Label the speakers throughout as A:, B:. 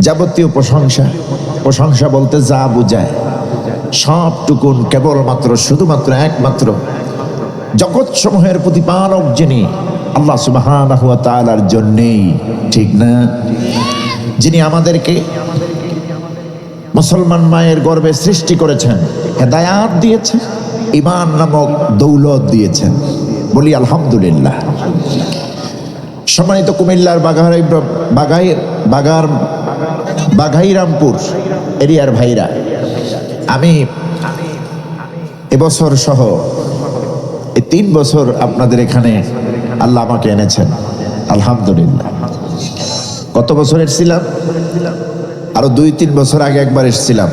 A: যাবতীয় প্রশংসা, প্রশংসা বলতে যা বোঝায় সবটুকুন কেবলমাত্র শুধুমাত্র একমাত্র জগৎ সমূহের প্রতিপালক যিনি আল্লাহ সুবহানাহু ওয়া তাআলার জন্যেই, ঠিক না? যিনি আমাদেরকে মুসলমান মায়ের গর্ভে সৃষ্টি করেছেন, হেদায়াত দিয়েছেন, ঈমান নামক দৌলত দিয়েছেন। বলি আলহামদুলিল্লাহ। সম্মানিত কুমিল্লার বাঘাইরামপুর এরিয়ার ভাইরা, আমি এবছর সহ এই 3 বছর আপনাদের এখানে আল্লাহ আমাকে এনেছেন, আলহামদুলিল্লাহ। কত বছর এসেছিলাম? আরো 2-3 বছর আগে একবার এসেছিলাম।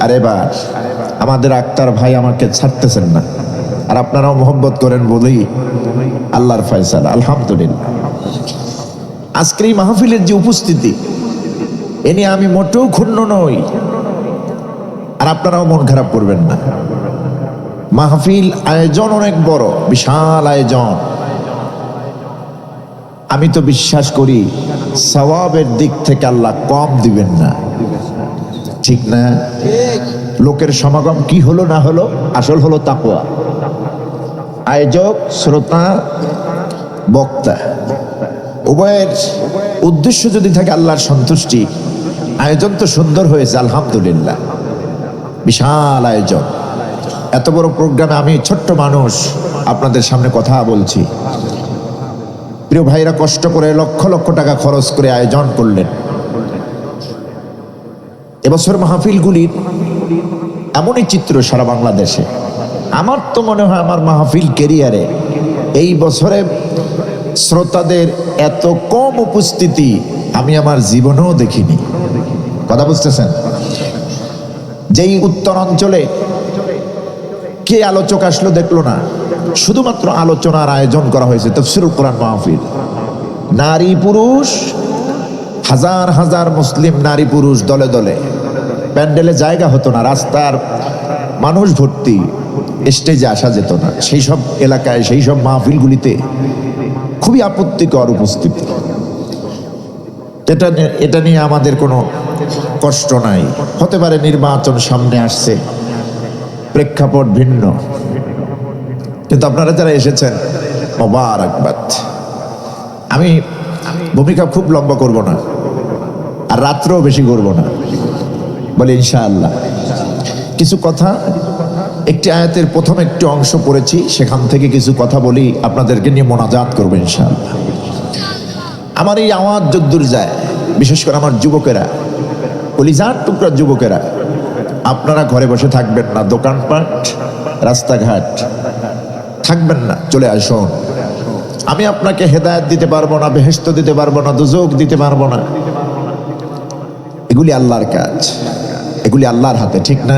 A: আর এবার আমাদের আক্তার ভাই আমাকে ছাড়তেছেন না, আর আপনারাও মোহব্বত করেন বলেই আল্লাহর ফয়সালা, আলহামদুলিল্লাহ। আজকের এই মাহফিলের যে উপস্থিতি, এ নিয়ে আমি মোটেও ক্ষুণ্ণ নই, আর আপনারাও মন খারাপ করবেন না। মাহফিল আয়োজন অনেক বড়, বিশাল আয়োজন। আমি তো বিশ্বাস করি সওয়াবের দিক থেকে আল্লাহ কম দিবেন না, ঠিক না? লোকের সমাগম কি হলো না হলো, আসল হলো তাকওয়া। আয়োজক, শ্রোতা, বক্তা উভয়ের উদ্দেশ্য যদি থাকে আল্লাহর সন্তুষ্টি, আয়োজন তো সুন্দর হয়েছে, আলহামদুলিল্লাহ। বিশাল আয়োজন, এত বড় প্রোগ্রামে আমি ছোট্ট মানুষ আপনাদের সামনে কথা বলছি। প্রিয় ভাইরা কষ্ট করে লক্ষ লক্ষ টাকা খরচ করে আয়োজন করলেন। এবছর মাহফিলগুলির এমনই চিত্র সারা বাংলাদেশে। আমার তো মনে হয় আমার মাহফিল ক্যারিয়ারে এই বছরে শ্রোতাদের এত কম উপস্থিতি আমি আমার জীবনেও দেখিনি। কথা বুঝতেছেন? যেই উত্তর অঞ্চলে কে আলোচক আসলো দেখলো না, শুধুমাত্র আলোচনার আয়োজন করা হয়েছে, তাফসীরুল কোরআন মাহফিল। নারী পুরুষ, হাজার হাজার মুসলিম নারী পুরুষ দলে দলে, প্যান্ডেলে জায়গা হতো না, রাস্তার মানুষ ভর্তি, স্টেজে আসা যেত না। সেই সব এলাকায়, সেই সব মাহফিলগুলিতে খুবই আপত্তিকর উপস্থিতি। এটা নিয়ে আমাদের কোনো কষ্ট নাই। হতে পারে নির্বাচন সামনে আসছে, প্রেক্ষাপট ভিন্ন, কিন্তু আপনারা যারা এসেছেন মোবারকবাদ। আমি ভূমিকা খুব লম্বা করব না, আর রাত্রেও বেশি করব না, বলে ইনশাআল্লাহ। কিছু কথা, একটি আয়াতের প্রথম একটি অংশ পড়েছি, সেখান থেকে কিছু কথা বলি, আপনাদেরকে নিয়ে মোনাজাত করবো ইনশাআল্লাহ। আমার এই আওয়াজ যদ্দূর যায়, বিশেষ করে আমার যুবকেরা, কলিজার টুকরা যুবকেরা, আপনারা ঘরে বসে থাকবেন না, দোকানপাট, রাস্তাঘাট থাকবেন না, চলে আসুন। আমি আপনাকে হেদায়েত দিতে পারবো না, বেহেশত দিতে পারবো না, দুজক দিতে পারবো না। এগুলি আল্লাহর কাজ, এগুলি আল্লাহর হাতে, ঠিক না?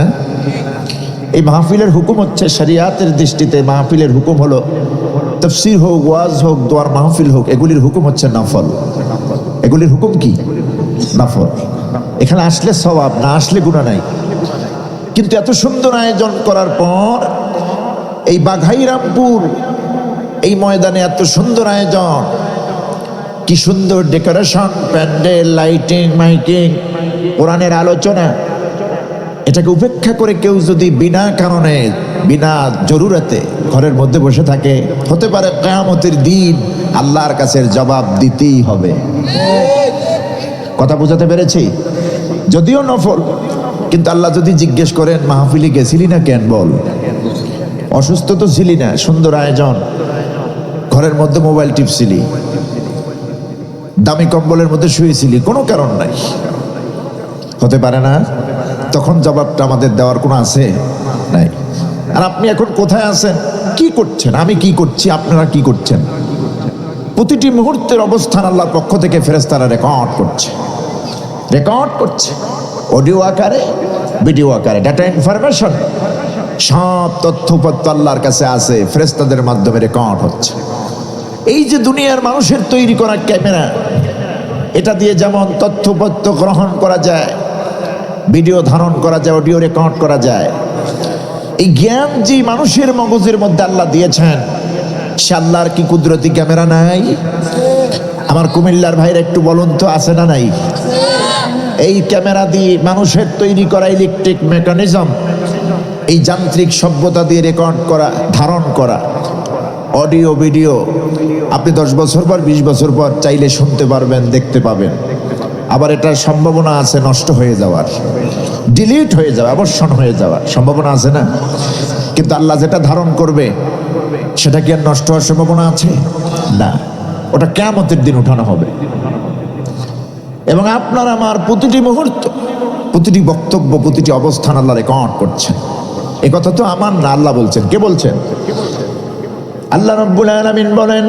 A: এই মাহফিলের হুকুম হচ্ছে, শরিয়াতের দৃষ্টিতে মাহফিলের হুকুম হলো, তাফসীর হোক, ওয়াজ হোক, দোয়ার মাহফিল হোক, এগুলির হুকুম হচ্ছে নফল। এগুলির হুকুম কি? নফল। এখানে আসলে সওয়াব, না আসলে গুনাহ নাই। কিন্তু এত সুন্দর আয়োজন করার পর এই বাঘাইরামপুর এই ময়দানে এত সুন্দর আয়োজন, কি সুন্দর ডেকোরেশন, প্যান্ডেল, লাইটিং, মাইকিং, কোরআনের আলোচনা, এটাকে উপেক্ষা করে কেউ যদি বিনা কারণে, বিনা জরুরতে ঘরের মধ্যে বসে থাকে, হতে পারে কিয়ামতের দিন আল্লাহর কাছে জবাব দিতেই হবে। কথা বুঝাতে পেরেছি? যদিও নফল, কিন্তু আল্লাহ যদি জিজ্ঞেস করেন মাহফিলে গেছিলি না কেন, বল। অসুস্থ তো ছিলি না, সুন্দর আয়োজন, ঘরের মধ্যে মোবাইল টিপছিলি, দামি কম্বলের মধ্যে শুয়েছিলি, কোনো কারণ নাই, হতে পারে না? তখন জবাবটা আমাদের দেওয়ার কোনো আছে? নাই। আর আপনি এখন কোথায় আছেন, কি করছেন, আমি কি করছি, আপনারা কি করছেন, প্রতিটি মুহূর্তের অবস্থান আল্লাহর পক্ষ থেকে ফেরেশতারা রেকর্ড করছে, অডিও আকারে, ভিডিও আকারে, ডাটা ইনফরমেশন, সব তথ্যপত্র আল্লাহর কাছে আছে, ফেরেশতাদের মাধ্যমে রেকর্ড হচ্ছে। এই যে দুনিয়ার মানুষের তৈরি করা ক্যামেরা, এটা দিয়ে যেমন তথ্যপত্র গ্রহণ করা যায়, ভিডিও ধারণ করা যায়, অডিও রেকর্ড করা যায়, এই জ্ঞান যে মানুষের মগজের মধ্যে আল্লাহ দিয়েছেন, সে আল্লাহর কি কুদরতি ক্যামেরা নাই? আমার কুমিল্লার ভাইরা একটু বলুন তো, আছে না নাই? এই ক্যামেরা দিয়ে মানুষের তৈরি করা ইলেকট্রিক মেকানিজম, এই যান্ত্রিক সভ্যতা দিয়ে রেকর্ড করা, ধারণ করা অডিও ভিডিও আপনি 10 বছর পর 20 বছর পর চাইলে শুনতে পারবেন, দেখতে পাবেন। আবার এটার সম্ভাবনা আছে নষ্ট হয়ে যাওয়ার, ডিলিট হয়ে যাওয়া, অবসান হয়ে যাওয়ার সম্ভাবনা আছে না? কিন্তু আল্লাহ যেটা ধারণ করবে সেটা কি আর নষ্ট হওয়ার সম্ভাবনা আছে? না, ওটা কিয়ামতের দিন উঠানো হবে। এবং আপনার আমার প্রতিটি মুহূর্ত, প্রতিটি বক্তব্য, প্রতিটি অবস্থান আল্লাহ রেকর্ড করছেন। এ কথা তো আমার না, আল্লাহ বলছেন। কে বলছেন? আল্লাহ রাব্বুল আলামিন বলেন,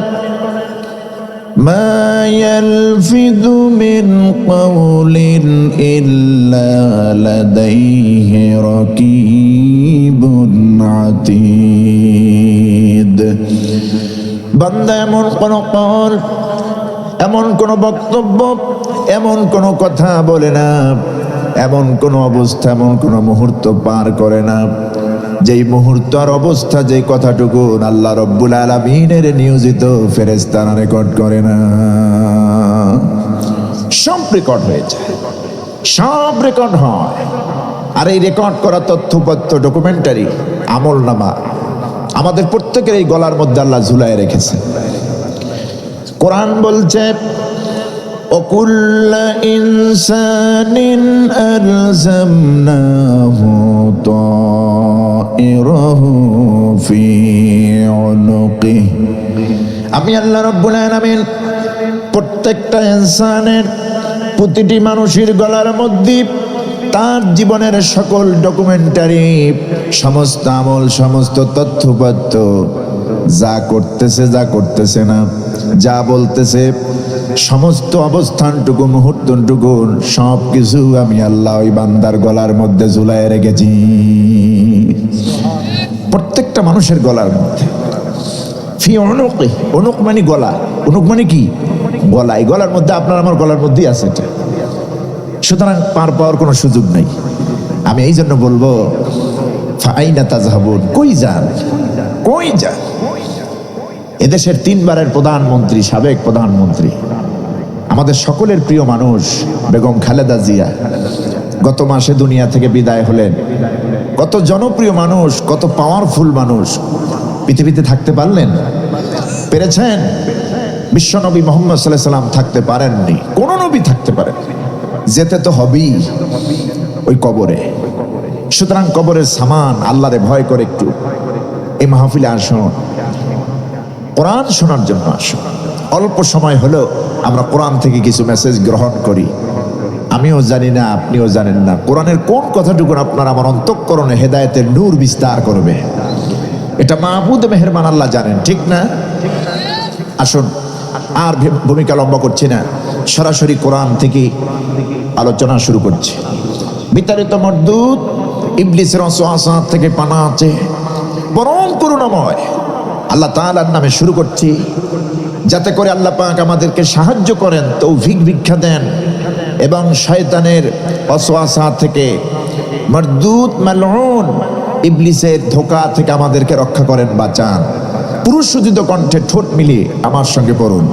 A: মা ইয়ালফিযু মিন কাওলিন ইল্লা লাদাইহি রাকীবুন আতীদ। বান্দা এমন কোন কওল, এমন কোন বক্তব্য, এমন কোন কথা বলে না, এমন কোন অবস্থা, এমন কোন মুহূর্ত পার করে না যেই মুহূর্ত আর অবস্থা, যে কথাটুকু আল্লাহ রব্বুল আলামিনের নিয়োজিত ফেরেশতারা রেকর্ড করে না। সব রেকর্ড হয়ে যায়, সব রেকর্ড হয়। আর এই রেকর্ড করা তথ্যপত্র, ডকুমেন্টারি, আমলনামা আমাদের প্রত্যেকের এই গলার মধ্যে আল্লাহ ঝুলায় রেখেছে। কোরআন বলছে, وكل إنسان ألزمناه طائره في عنقه। আমি আল্লাহ রাব্বুল আলামিন প্রত্যেকটা ইনসানের, প্রতিটি মানুষের গলার মধ্যে তার জীবনের সকল ডকুমেন্টারি, সমস্ত আমল, সমস্ত তথ্যপত্র, যা করতেছে, যা করতেছে না, যা বলতেছে, সমস্ত অবস্থানটুকু, মুহূর্তটুকু, সব কিছু আমি আল্লাহ ওই বান্দার গলার মধ্যে ঝুলায় রেখেছি। প্রত্যেকটা মানুষের গলার মধ্যে। ফি উনুকি, উনুক মানে গলা, উনুক মানে কি? গলা। এই গলার মধ্যে, আপনার আমার গলার মধ্যেই আছে এটা। সুতরাং পার পাওয়ার কোনো সুযোগ নাই। আমি এই জন্য বলবো, ফাআইনা তাযহাবুন, কই যান, কই যান? এদেশের 3 বারের প্রধানমন্ত্রী, সাবেক প্রধানমন্ত্রী, আমাদের সকলের প্রিয় মানুষ বেগম খালেদা জিয়া গত মাসে দুনিয়া থেকে বিদায় হলেন। কত জনপ্রিয় মানুষ, কত পাওয়ারফুল মানুষ পৃথিবীতে থাকতে পারলেন? পেরেছেন? বিশ্বনবী মুহাম্মদ সাল্লাল্লাহু আলাইহি সাল্লাম থাকতে পারেননি, কোন নবী থাকতে পারেন। যেতে তো হবেই ওই কবরে। সুতরাং কবরের সামান, আল্লাহরে ভয় করে একটু এই মাহফিলে আসুন, কোরআন শোনার জন্য আসুন। অল্প সময় হলেও আমরা কোরআন থেকে কিছু মেসেজ গ্রহণ করি। আমিও জানি না, আপনিও জানেন না কোরআনের কোন কথাটুকু আপনার আমার অন্তঃকরণে হেদায়েতের নূর বিস্তার করবে। এটা মাহবুদ মেহেরবান আল্লাহ জানেন, ঠিক না? আসুন, আর ভূমিকা লম্বা করছি না, সরাসরি কোরআন থেকে আলোচনা শুরু করছি। বিতাড়িত মরদুদ, ইবলিসের ওয়াসওয়াসা থেকে পানা আছে, পরম করুণাময় আল্লাহ তাআলার নামে শুরু করছি, যাতে করে আল্লাহ পাক আমাদেরকে সাহায্য করেন, তৌফিক ভিক্ষা দেন এবং শয়তানের ওয়াসওয়াসা থেকে, মরদুদ মালউন ইবলিসের ধোঁকা থেকে আমাদেরকে রক্ষা করেন, বাঁচান। পুরুষ সুজিত কণ্ঠে ঠোঁট মিলিয়ে আমার সঙ্গে পড়ুন,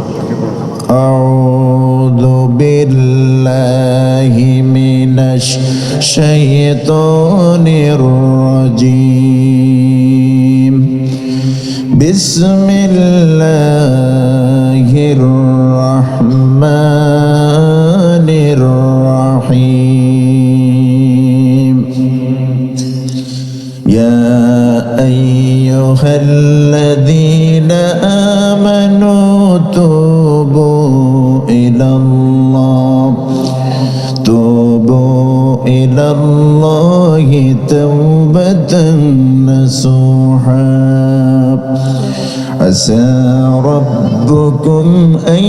A: আউযু বিল্লাহি মিনাশ শাইতানির রাজীম, বিসমিল্লাহির রাহমানির রাহিম, ইয়া আইয়ুহাল্লাযীনা আমানু তুবু ইলাল্লাহি তাওবাতান নাসুহা, আসা রাব্বুকুম আন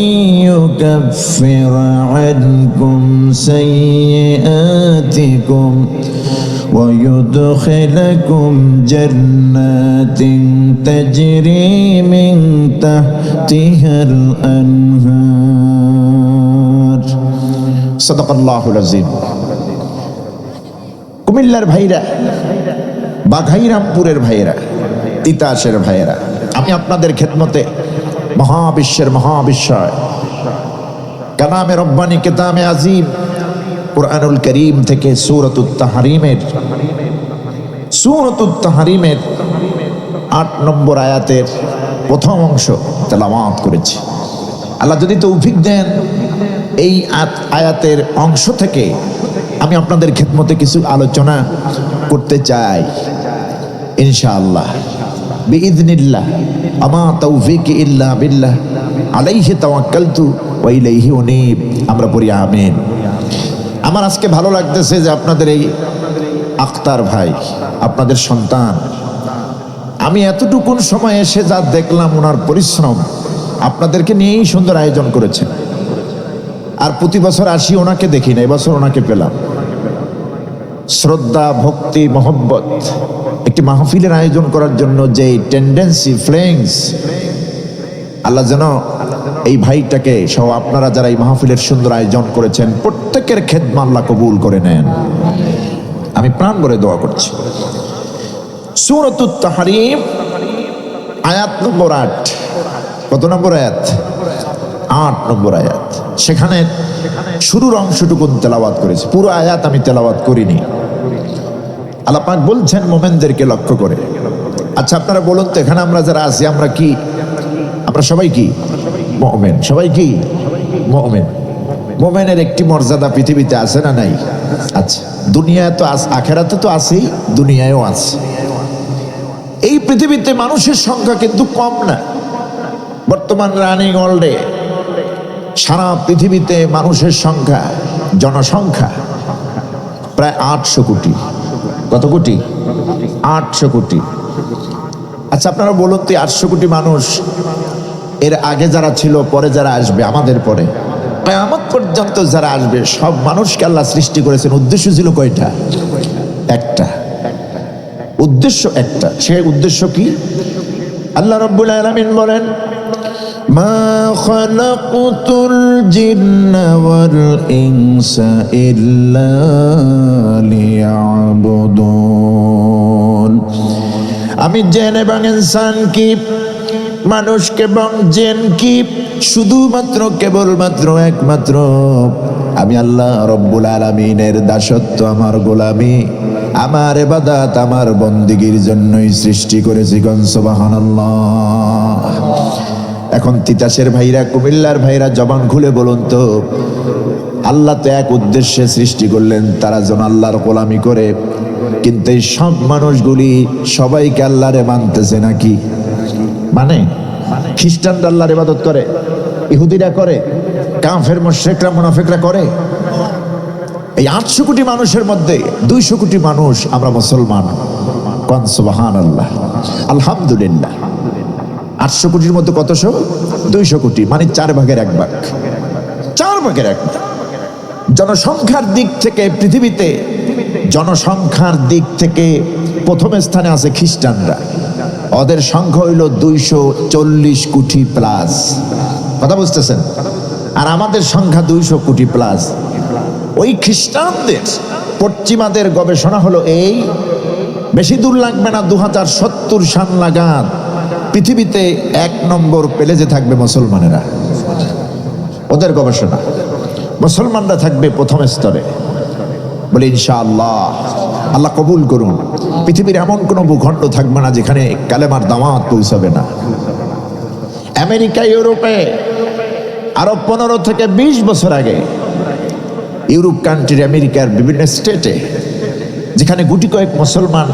A: ইউকাফিরা আনকুম সাইয়্যাতিকুম ওয়া ইউদখিলাকুম জান্নাতিন তাজরি মিন তাহতিহাল আনহার। সাদাকাল্লাহুল আযীম। কুমিল্লার ভাইরা, বাঘাইরামপুরের ভাইয়েরা, তিতাসের ভাইয়েরা, আমি আপনাদের খেদমতে মহাবিশ্বের মহাবিশ্বয় কালামে রব্বানি, কেতামে আজিম, কুরআনুল কারীম থেকে সূরাতুত তাহরিমের 8 নম্বর আয়াতের প্রথম অংশ তেলাওয়াত করেছি। আল্লাহ যদি তৌফিক দেন এই আয়াতের অংশ থেকে আমি আপনাদের খেদমতে কিছু আলোচনা করতে চাই ইনশাআল্লাহ বিইذنিল্লাহ। আমা তৌফিক ইল্লা বিল্লাহ আলাইহি তাওয়াক্কালতু ওয়া ইলাইহি উনীব। আমরা পড়ি আমিন। আমার আজকে ভালো লাগতেছে যে আপনাদের এই আখতার ভাই, আপনাদের সন্তান, আমি এতটুকুন সময় এসে যা দেখলাম ওনার পরিশ্রম, আপনাদেরকে নিয়েই সুন্দর আয়োজন করেছেন। আর প্রতি বছর আসি, ওনাকে দেখি না, এবছর ওনাকে পেলাম। শ্রদ্ধা, ভক্তি, মহব্বত একটি মাহফিলের আয়োজন করার জন্য যে টেন্ডেন্সি, ফ্লেংস, আল্লাহ যেন এই ভাইটাকে সহ আপনারা যারা এই মাহফিলের সুন্দর আয়োজন করেছেন প্রত্যেকের খেদমত আল্লাহ কবুল করে নেন। আমি প্রাণ ভরে দোয়া করছি। সূরাতুত তাহরিম আয়াত নম্বর 8। কত নম্বর আয়াত? 8 নম্বর আয়াত। সেখানে শুরুর অংশটুকু তেলাওয়াত করেছি, পুরো আয়াত আমি তেলাওয়াত করিনি। আল্লাহ পাক বলছেন মোমেনদেরকে লক্ষ্য করে। আচ্ছা আপনারা বলুন তো, এখানে আমরা যারা আছি আমরা কি? আমরা সবাই কি মুমিন? সবাই কি মুমিন? মুমিনের একটি মর্যাদা পৃথিবীতে আছে না নাই? আচ্ছা, দুনিয়ায় তো আখেরাতে তো আছেই, দুনিয়ায়ও আছে। এই পৃথিবীতে মানুষের সংখ্যা কিন্তু কম না। বর্তমান রানিং ওয়ার্ল্ডে সারা পৃথিবীতে মানুষের সংখ্যা, জনসংখ্যা প্রায় 800 কোটি। কত কোটি? 800 কোটি। আচ্ছা আপনারা বলুন তো, 800 কোটি মানুষ, এর আগে যারা ছিল, পরে যারা আসবে, আমাদের পরে কিয়ামত পর্যন্ত যারা আসবে, সব মানুষকে আল্লাহ সৃষ্টি করেছেন। উদ্দেশ্য ছিল কয়টা? একটা। উদ্দেশ্য একটা। সে উদ্দেশ্য কি? আল্লাহ রাব্বুল আলামিন বলেন, মা খালাকুতুল জিন্না ওয়াল ইনসা ইল্লা লিয়াবুদুন। আমি জিন এবং ইনসান কি, মানুষকে এবং জিন কি শুধুমাত্র, কেবলমাত্র, একমাত্র আমি আল্লাহ রব্বুল আলামিনের দাসত্ব, আমার গোলামি, আমার ইবাদত, আমার বন্দেগীর জন্যই সৃষ্টি করেছি। কোন সুবহানাল্লাহ। এখন তিতাসের ভাইরা, কুমিল্লার ভাইরা জবান খুলে বলুন তো, আল্লাহ তো এক উদ্দেশ্যে সৃষ্টি করলেন, তারা যেন আল্লাহর গোলামি করে। কিন্তু এই সব মানুষগুলি সবাইকে আল্লাহরে মানতেছে নাকি? মানে খ্রিস্টানরা আল্লাহর ইবাদত করে, ইহুদিরা করে, কাফের মুশরিকরা মুনাফিকরা করে। এই 800 কোটি মানুষের মধ্যে 200 কোটি মানুষ আমরা মুসলমান। কোন সুবহানাল্লাহ, আলহামদুলিল্লাহ। 800 কোটির মধ্যে কতশো? 200 কোটি, মানে 4 ভাগের 1 ভাগ। 4 ভাগের 1 ভাগ। জনসংখ্যার দিক থেকে পৃথিবীতে, জনসংখ্যার দিক থেকে প্রথম স্থানে আছে খ্রিস্টানরা। ওদের সংখ্যা হইল 240 কোটি প্লাস। কথা বুঝতেছেন? আর আমাদের সংখ্যা 200 কোটি প্লাস। ওই খ্রিস্টানদের, পশ্চিমাদের গবেষণা হলো এই, বেশি দূর লাগবে না, 2070 সাল নাগাদ পৃথিবীতে 1 নম্বর পেলেজে থাকবে মুসলমানেরা। ওদের গবেষণা, মুসলমানরা থাকবে প্রথম স্তরে। বলে ইনশাআল্লাহ, আল্লাহ কবুল করুন। পৃথিবীর এমন কোনো ভূখণ্ড থাকবে না যেখানে কালেমার দাওয়াত পৌঁছাবে না। আমেরিকা, ইউরোপে আরো 15 থেকে 20 বছর আগে ইউরোপ কান্ট্রি, আমেরিকার বিভিন্ন স্টেটে যেখানে গুটি কয়েক মুসলমান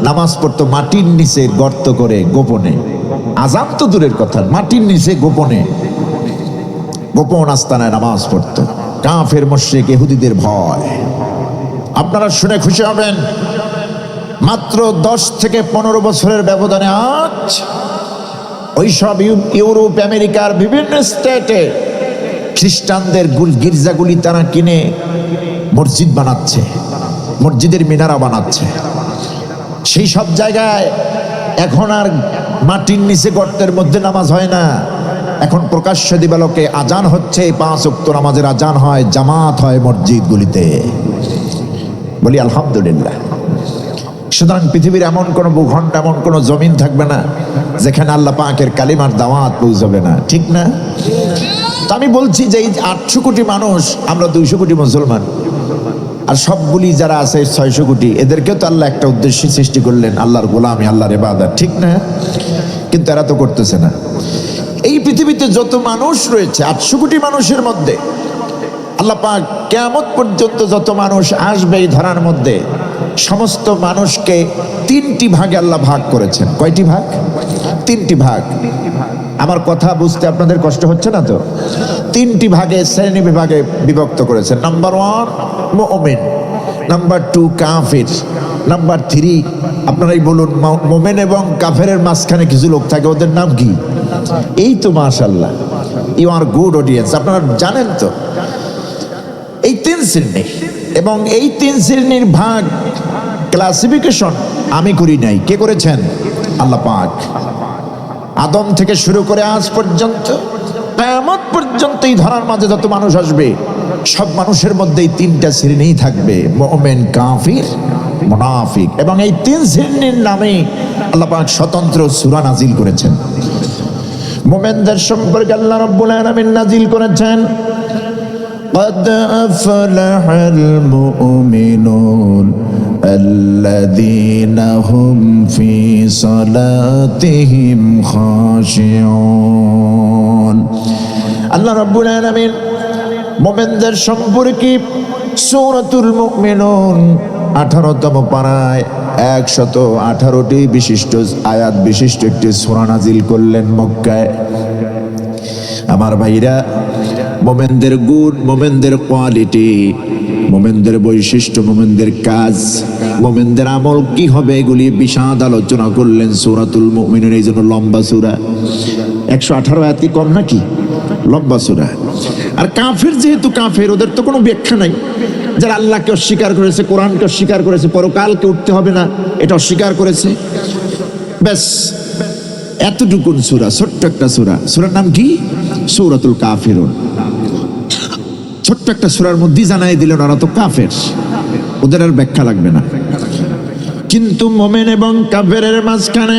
A: নামাজ পড়তো মাটির নিচে গর্ত করে গোপনে, আযান তো দূরের কথা, মাটির নিচে গোপনে, গোপন আস্তানায় নামাজ পড়তো। কাফের মুশরিক ইহুদিদের ভয়। আপনারা শুনে খুশি হবেন, মাত্র 10 থেকে 15 বছরের ব্যবধানে আজ ওইসব ইউরোপ, আমেরিকার বিভিন্ন স্টেটে খ্রিস্টানদের গির্জাগুলি তারা কিনে মসজিদ বানাচ্ছে, মসজিদের মিনারা বানাচ্ছে। সেই সব জায়গায় এখন আর মাটির নিচে গর্তের মধ্যে নামাজ হয় না, এখন প্রকাশ্য দিবালোকে আজান হচ্ছে। 5 ওয়াক্ত নামাজের আজান হয়, জামাত হয় মসজিদগুলিতে। বলি আলহামদুলিল্লাহ। সুতরাং পৃথিবীর এমন কোন ভূখণ্ড, এমন কোন জমিন থাকবে না যেখানে আল্লাহ পাকের কালিমার দাওয়াত পৌঁছাবে না, ঠিক না? তো আমি বলছি যে এই 800 কোটি মানুষ, আমরা 200 কোটি মুসলমান। আর সবগুলি যারা আছে 600 কোটি, এদেরকেও তো আল্লাহ একটা উদ্দেশ্যে সৃষ্টি করলেন, আল্লাহর গোলামি, আল্লাহর ইবাদত, ঠিক না? কিন্তু এরা তো করতেছে না। এই পৃথিবীতে যত মানুষ রয়েছে 800 কোটি মানুষের মধ্যে আল্লাহ পাক কিয়ামত পর্যন্ত যত মানুষ আসবে এই ধরার মধ্যে, সমস্ত মানুষকে 3টি ভাগে আল্লাহ ভাগ করেছেন। কয়টি ভাগ? 3টি ভাগ। আমার কথা বুঝতে আপনাদের কষ্ট হচ্ছে না তো? 3টি ভাগে, শ্রেণী বিভাগে বিভক্ত করেছেন। নাম্বার 1 মুমিন, নাম্বার 2 কাফির, নাম্বার 3 আপনারাই বলুন, মুমিন এবং কাফেরের মাঝখানে কিছু লোক থাকে, ওদের নাম কি? এই তো মাশাআল্লাহ, ইউ আর গুড অডিয়েন্স, আপনারা জানেন তো। এই 3 শ্রেণী, এবং এই 3 শ্রেণীর ভাগ ক্লাসিফিকেশন আমি করি নাই। কে করেছেন? আল্লাহ পাক। আদম থেকে শুরু করে আজ পর্যন্ত, কিয়ামত পর্যন্ত এই ধরার মাঝে যত মানুষ আসবে সব মানুষের মধ্যে এই 3টা শ্রেণীই থাকবে, মুমিন, কাফির, মুনাফিক। এবং এই 3 শ্রেণীর নামে আল্লাহ পাক স্বতন্ত্র সূরা নাজিল করেছেন। মুমিনদের সম্পর্কে আল্লাহ রাব্বুল আলামিন নাজিল করেছেন, قد أفلح المؤمنون الذين هم في صلاتهم خاشعون। আল্লাহ রাব্বুল আলামিন মুমিনদের সম্পর্কে সূরাতুল মুমিনুন 18তম পারায় 118টি বিশিষ্ট আয়াত বিশিষ্ট একটি সূরা নাজিল করলেন মক্কায়। আমার ভাইরা, মোমেনদের গুণ, মোমেনদের কোয়ালিটি, মোমেনদের বৈশিষ্ট্য, মোমেনদের কাজ, মোমেনদের আমল কি হবে, এগুলি বিশদ আলোচনা করলেন সূরাতুল মুমিনুন। এই জন্য লম্বা সূরা, 118 আয়াত কি কম নাকি? লম্বা সূরা। আর কাফের যেহেতু কাফের, ওদের তো কোনো ব্যাখ্যা নাই। যারা আল্লাহকে অস্বীকার করেছে, কোরআনকে অস্বীকার করেছে, পরকালকে উঠতে হবে না এটা অস্বীকার করেছে, ব্যাস এতটুকুন সূরা, ছোট্ট একটা সূরা। সূরার নাম কি? সূরাতুল কাফিরুন। ছোট্ট একটা সূরার মধ্যে জানাই দিলেন ওরা তো কাফের, ওদের আর ব্যাখ্যা লাগবে না। কিন্তু মুমিন এবং কাফেরের মাঝখানে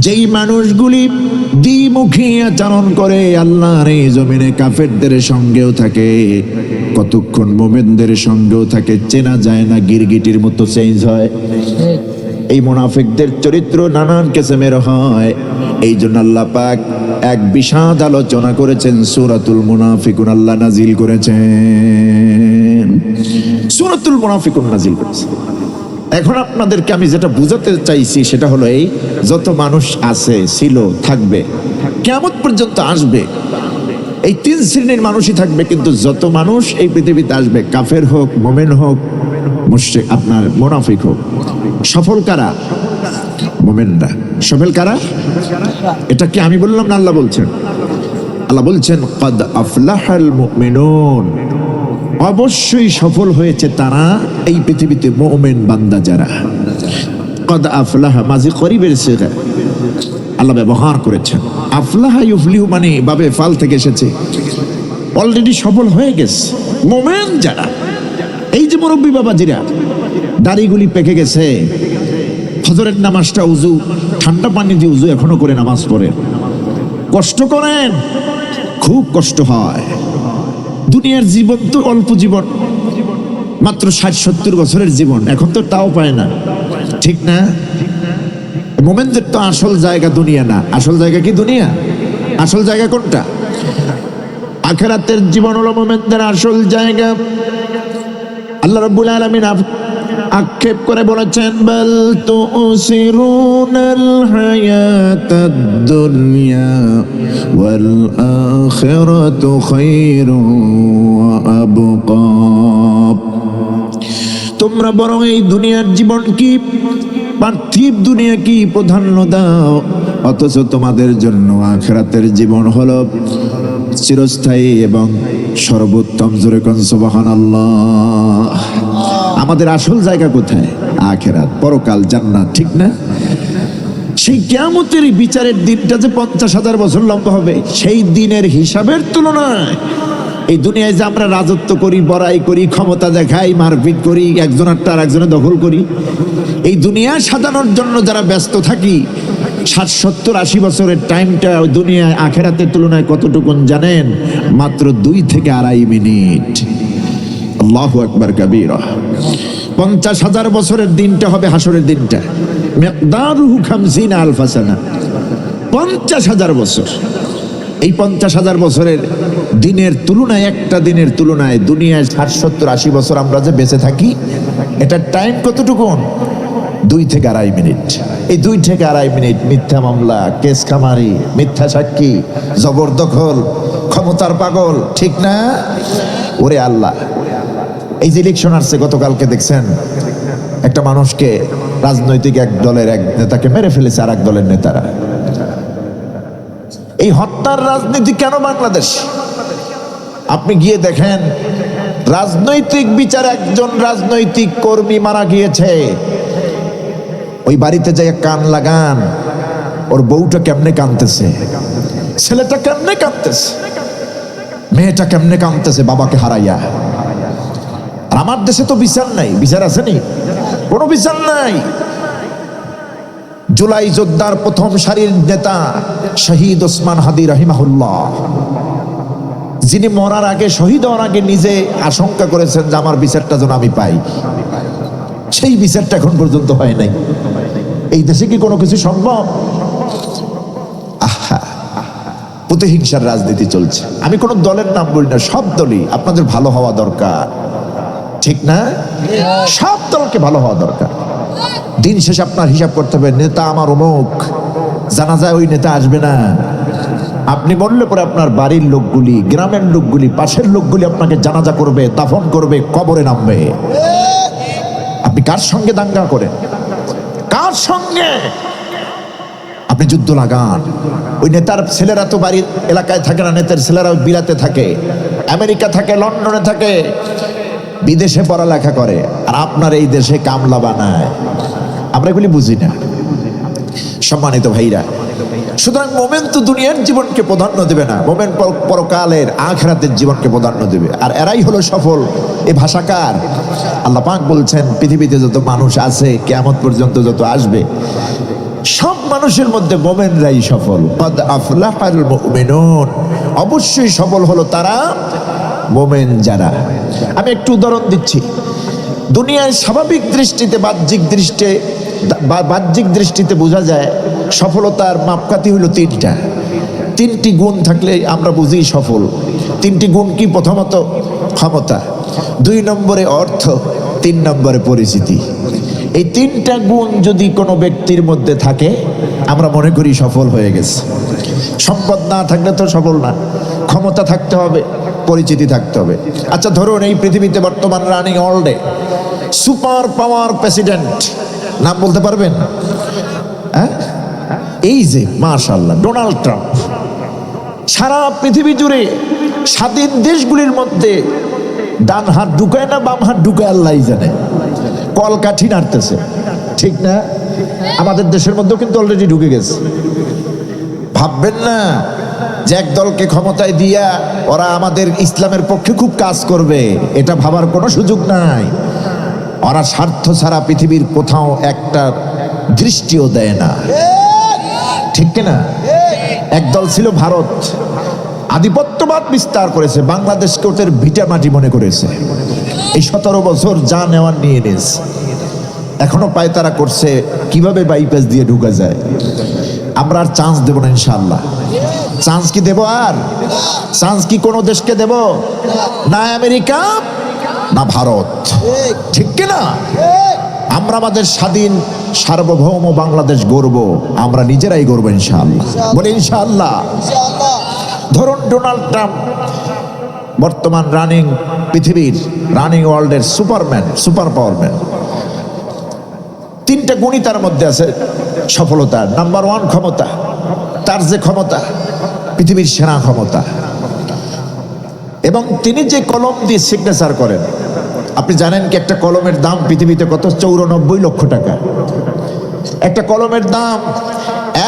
A: যেই মানুষগুলি দ্বিমুখী আচরণ করে, আল্লাহর এই জমিনে কাফেরদের সঙ্গেও থাকে, কতক্ষণ মুমিনদের সঙ্গেও থাকে চেনা যায় না, গিরগিটির মতো চেঞ্জ হয়। এই মুনাফিকদের চরিত্র নানান কিসমের হয়। এই জন্য আল্লাহ পাক এক বিশদ আলোচনা করেছেন, সূরাতুল মুনাফিকুন আল্লাহ নাজিল করেছেন, সূরাতুল মুনাফিকুন নাজিল করেছেন। এখন আপনাদেরকে আমি যেটা বুঝাতে চাইছি সেটা হলো, এই যত মানুষ আছে, ছিল, থাকবে, কিয়ামত পর্যন্ত আসবে, এই 3 শ্রেণীর মানুষই থাকবে। কিন্তু যত মানুষ এই পৃথিবীতে আসবে, কাফের হোক, মুমিন হোক, মুশরিক, আপনার মুনাফিক হোক, সফল কারা? মুমিনরা। সফল কারা? এটা কি আমি বললাম না আল্লাহ বলছেন? আল্লাহ বলছেন কদ আফলাহাল মুমিনুন, অবশ্যই সফল হয়েছে তারা এই পৃথিবীতে, মুমিন বান্দা যারা। কদ আফলাহা মাজি করিবের সিগা আল্লাহ ব্যবহার করেছেন। আফলাহা ইউফলিহু মানে বাবে ফাল থেকে এসেছে, অলরেডি সফল হয়ে গেছে মুমিন যারা। এই যে মুরব্বী বাবাজিরা দাড়িগুলি পেকে গেছে, ফজরের নামাজটা উজু ঠান্ডা পানি দিয়ে উজু এখনো করে নামাজ পড়েন, কষ্ট করেন, খুব কষ্ট হয়। দুনিয়ার জীবন তো অল্প জীবন, মাত্র 60-70 বছরের জীবন, এখন তো তাও পায় না, ঠিক না? মুমিনদের তো আসল জায়গা দুনিয়া না। আসল জায়গা কি দুনিয়া? আসল জায়গা কোনটা? আখিরাতের জীবন হলো মুমিনদের আসল জায়গা। আল্লাহ রাব্বুল আলামিন আক্ষেপ করে বলেছেন, বাল তুসিরুনাল হায়াতাদ দুনিয়া ওয়াল আখিরাতু খায়রুন ওয়া আবকা। তোমরা বরং এই দুনিয়ার জীবন কি, পার্থিব দুনিয়া কি প্রাধান্য দাও, অথচ তোমাদের জন্য আখিরাতের জীবন হলো চিরস্থায়ী এবং সর্বোত্তম। জোরে কোন সুবহানাল্লাহ। আমাদের আসল জায়গা কোথায়? আখিরাত, পরকাল, জান্নাত, ঠিক না? সেই কিয়ামতের বিচারের দিনটা যে 50,000 বছর লম্বা হবে, সেই দিনের হিসাবের তুলনায় এই দুনিয়ায় যে আমরা রাজত্ব করি, বড়াই করি, ক্ষমতা দেখাই, মারপিট করি, একজনেরটা আর একজনে দখল করি, এই দুনিয়া সাজানোর জন্য যারা ব্যস্ত থাকি, 60-70-80 বছরের টাইমটা ওই দুনিয়ায় আখিরাতের তুলনায় কতটুকুন জানেন? মাত্র 2 থেকে 2.5 মিনিট। আল্লাহু আল্লাহু আকবার কাবীরা। 50,000 বছরের দিনটা হবে হাসরের দিনটা, মিকদারুহু 50 আলফা সানা, 50,000 বছর। এই 50,000 বছরের দিনের তুলনায়, একটা দিনের তুলনায় দুনিয়ায় 60, 70, 80 বছর আমরা যে বেঁচে থাকি, এটার টাইম কতটুকুন? 2 থেকে 2.5 মিনিট। এই 2 থেকে 2.5 মিনিট মিথ্যা মামলা, কেস খামারি, মিথ্যা সাক্ষী, জবরদখল, ক্ষমতার পাগল, ঠিক না? ওরে আল্লাহ, এই যে ইলেকশন আসছে গতকালকে, দেখছেন একটা মানুষকে, রাজনৈতিক এক দলের এক নেতাকে মেরে ফেলেছে আর এক দলের নেতারা। এই হত্যার রাজনীতি কেন বাংলাদেশ? আপনি গিয়ে দেখেন, রাজনৈতিক বিচার, একজন রাজনৈতিক কর্মী মারা গিয়েছে, ওই বাড়িতে যাই কান লাগান, ওর বউটা কেমনে কাঁদতেছে, ছেলেটা কেমনে কাঁদতেছে, মেয়েটা কেমনে কাঁদতেছে বাবাকে হারাইয়া। আর আমার দেশে তো বিচার নাই। বিচার আসেনি? কোনো বিচার নাই। জুলাই যোদ্ধার প্রথম সারির নেতা শহীদ ওসমান হাদি রাহিমাহুল্লাহ, যিনি মরার আগে, শহীদ হওয়ার আগে নিজে আশঙ্কা করেছেন যে আমার বিচারটা যেন আমি পাই, সেই বিচারটা এখন পর্যন্ত হয় নাই। এই দেশে কি কোনো কিছু সম্ভব? আহা, প্রতিহিংসার রাজনীতি চলছে। আমি কোনো দলের নাম বলি না, সব দলই আপনাদের ভালো হওয়া দরকার, ঠিক না? সব দলকে ভালো হওয়া দরকার। দিন শেষে আপনার হিসাব করতে হবে, নেতা আমার অমুক, জানা যায় ওই নেতা আসবে না। আপনি বললে পরে আপনার বাড়ির লোকগুলি, গ্রামের লোকগুলি, পাশের লোকগুলি আপনাকে জানাজা করবে, দাফন করবে, কবরে নামবে। আপনি কার সঙ্গে দাঙ্গা করেন? কার সঙ্গে? আপনি যুদ্ধ লাগান। ওই নেতার ছেলেরা তো বাড়ির এলাকায় থাকে না, নেতার ছেলেরা বিলাতে থাকে, আমেরিকা থাকে, লন্ডনে থাকে, বিদেশে পড়ালেখা করে, আর আপনার এই দেশে কামলা বানায়। আমরা এগুলি বুঝি না। সম্মানিত ভাইরা, সুতরাং মোমেন তো দুনিয়ার জীবনকে প্রাধান্য দেবে না, মোমেন পরকালের আখিরাতের জীবনকে প্রাধান্য দেবে। আর এরাই হলো সফল। এই ভাষাকার আল্লাহ পাক বলছেন, পৃথিবীতে যত মানুষ আছে, কিয়ামত পর্যন্ত যত আসবে, সব মানুষের মধ্যে মোমেনরাই সফল। কদ আফলাহাল মুমিনুন, অবশ্যই সফল হলো তারা, মোমেন যারা। আমি একটু উদাহরণ দিচ্ছি। দুনিয়ায় স্বাভাবিক দৃষ্টিতে, বাহ্যিক দৃষ্টিতে বোঝা যায় সফলতার মাপকাঠি হলো 3টা। 3টি গুণ থাকলে আমরা বুঝি সফল। 3টি গুণ কি? প্রথমত ক্ষমতা, 2 নম্বরে অর্থ, 3 নম্বরে পরিচিতি। এই 3টা গুণ যদি কোনো ব্যক্তির মধ্যে থাকে, আমরা মনে করি সফল হয়ে গেছে। সম্পদ না থাকলে তো সফল না। ক্ষমতা থাকতে হবে, পরিচিতি থাকতে হবে। আচ্ছা ধরুন, এই পৃথিবীতে বর্তমান রানিং ওয়ার্ল্ডে সুপার পাওয়ার প্রেসিডেন্ট নাম বলতে পারবেন? হ্যাঁ, এই যে মাশাআল্লাহ ডোনাল্ড ট্রাম্প। সারা পৃথিবী জুড়ে স্বাধীন দেশগুলির মধ্যে ডান হাত ঢুকায় না বাম হাত ঢুকায় আল্লাহই জানে, কলকাঠি নাড়তেছে, ঠিক না? আমাদের দেশের মধ্যেও কিন্তু অলরেডি ঢুকে গেছে। ভাববেন না যে এক দলকে ক্ষমতায় দিয়া ওরা আমাদের ইসলামের পক্ষে খুব কাজ করবে, এটা ভাবার কোনো সুযোগ নাই। ওরা স্বার্থ ছাড়া পৃথিবীর কোথাও একটা দৃষ্টিও দেয় না, ঠিক না? একদল ছিল ভারত, আধিপত্যবাদ বিস্তার করেছে, বাংলাদেশকে ওদের ভিটা মাটি মনে করেছে। এই 17 বছর যা নেওয়ার নিয়ে নিয়েছে, এখনো পায়তারা করছে কিভাবে বাইপাস দিয়ে ঢুকা যায়। আমরা আর চান্স দেব না ইনশাআল্লাহ। চান্স কি দেব? আর চান্স কি কোনো দেশকে দেব? না আমেরিকা, না ভারত, ঠিক কিনা? আমরা আমাদের স্বাধীন সার্বভৌম বাংলাদেশ গড়ব, আমরা নিজেরাই গড়ব ইনশাআল্লাহ। বলে ইনশাআল্লাহ। ধরুন ডোনাল্ড ট্রাম্প বর্তমান রানিং, পৃথিবীর রানিং ওয়ার্ল্ডের সুপারম্যান, সুপার পাওয়ারম্যান। 3টা গুণই তার মধ্যে আছে সফলতার। নাম্বার 1 ক্ষমতা। তার যে ক্ষমতা, পৃথিবীর সেরা ক্ষমতা। এবং তিনি যে কলম দিয়ে সিগনেচার করেন, আপনি জানেন কি একটা কলমের দাম পৃথিবীতে কত? 94 লক্ষ টাকা। একটা কলমের দাম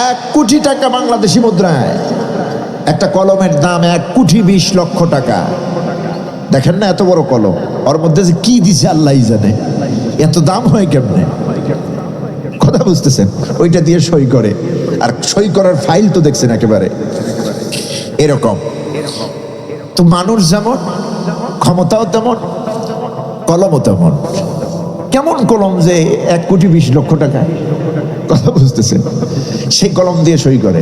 A: 1 কোটি টাকা বাংলাদেশি মুদ্রায়। একটা কলমের দাম 1 কোটি 20 লক্ষ টাকা। দেখেন না এত বড় কলম, ওর মধ্যে যে কি দিছে আল্লাহই জানে। এত দাম হয় কেমনে? কথা বুঝতেছেন? ওইটা দিয়ে সই করে, আর সই করার ফাইল তো দেখছেন একেবারে এরকম। তো মানুষ যেমন, ক্ষমতাও তেমন, কলমও তেমন। কেমন কলম যে 1,20,00,000 টাকা, কথা বুঝতেছেন, সেই কলম দিয়ে সই করে।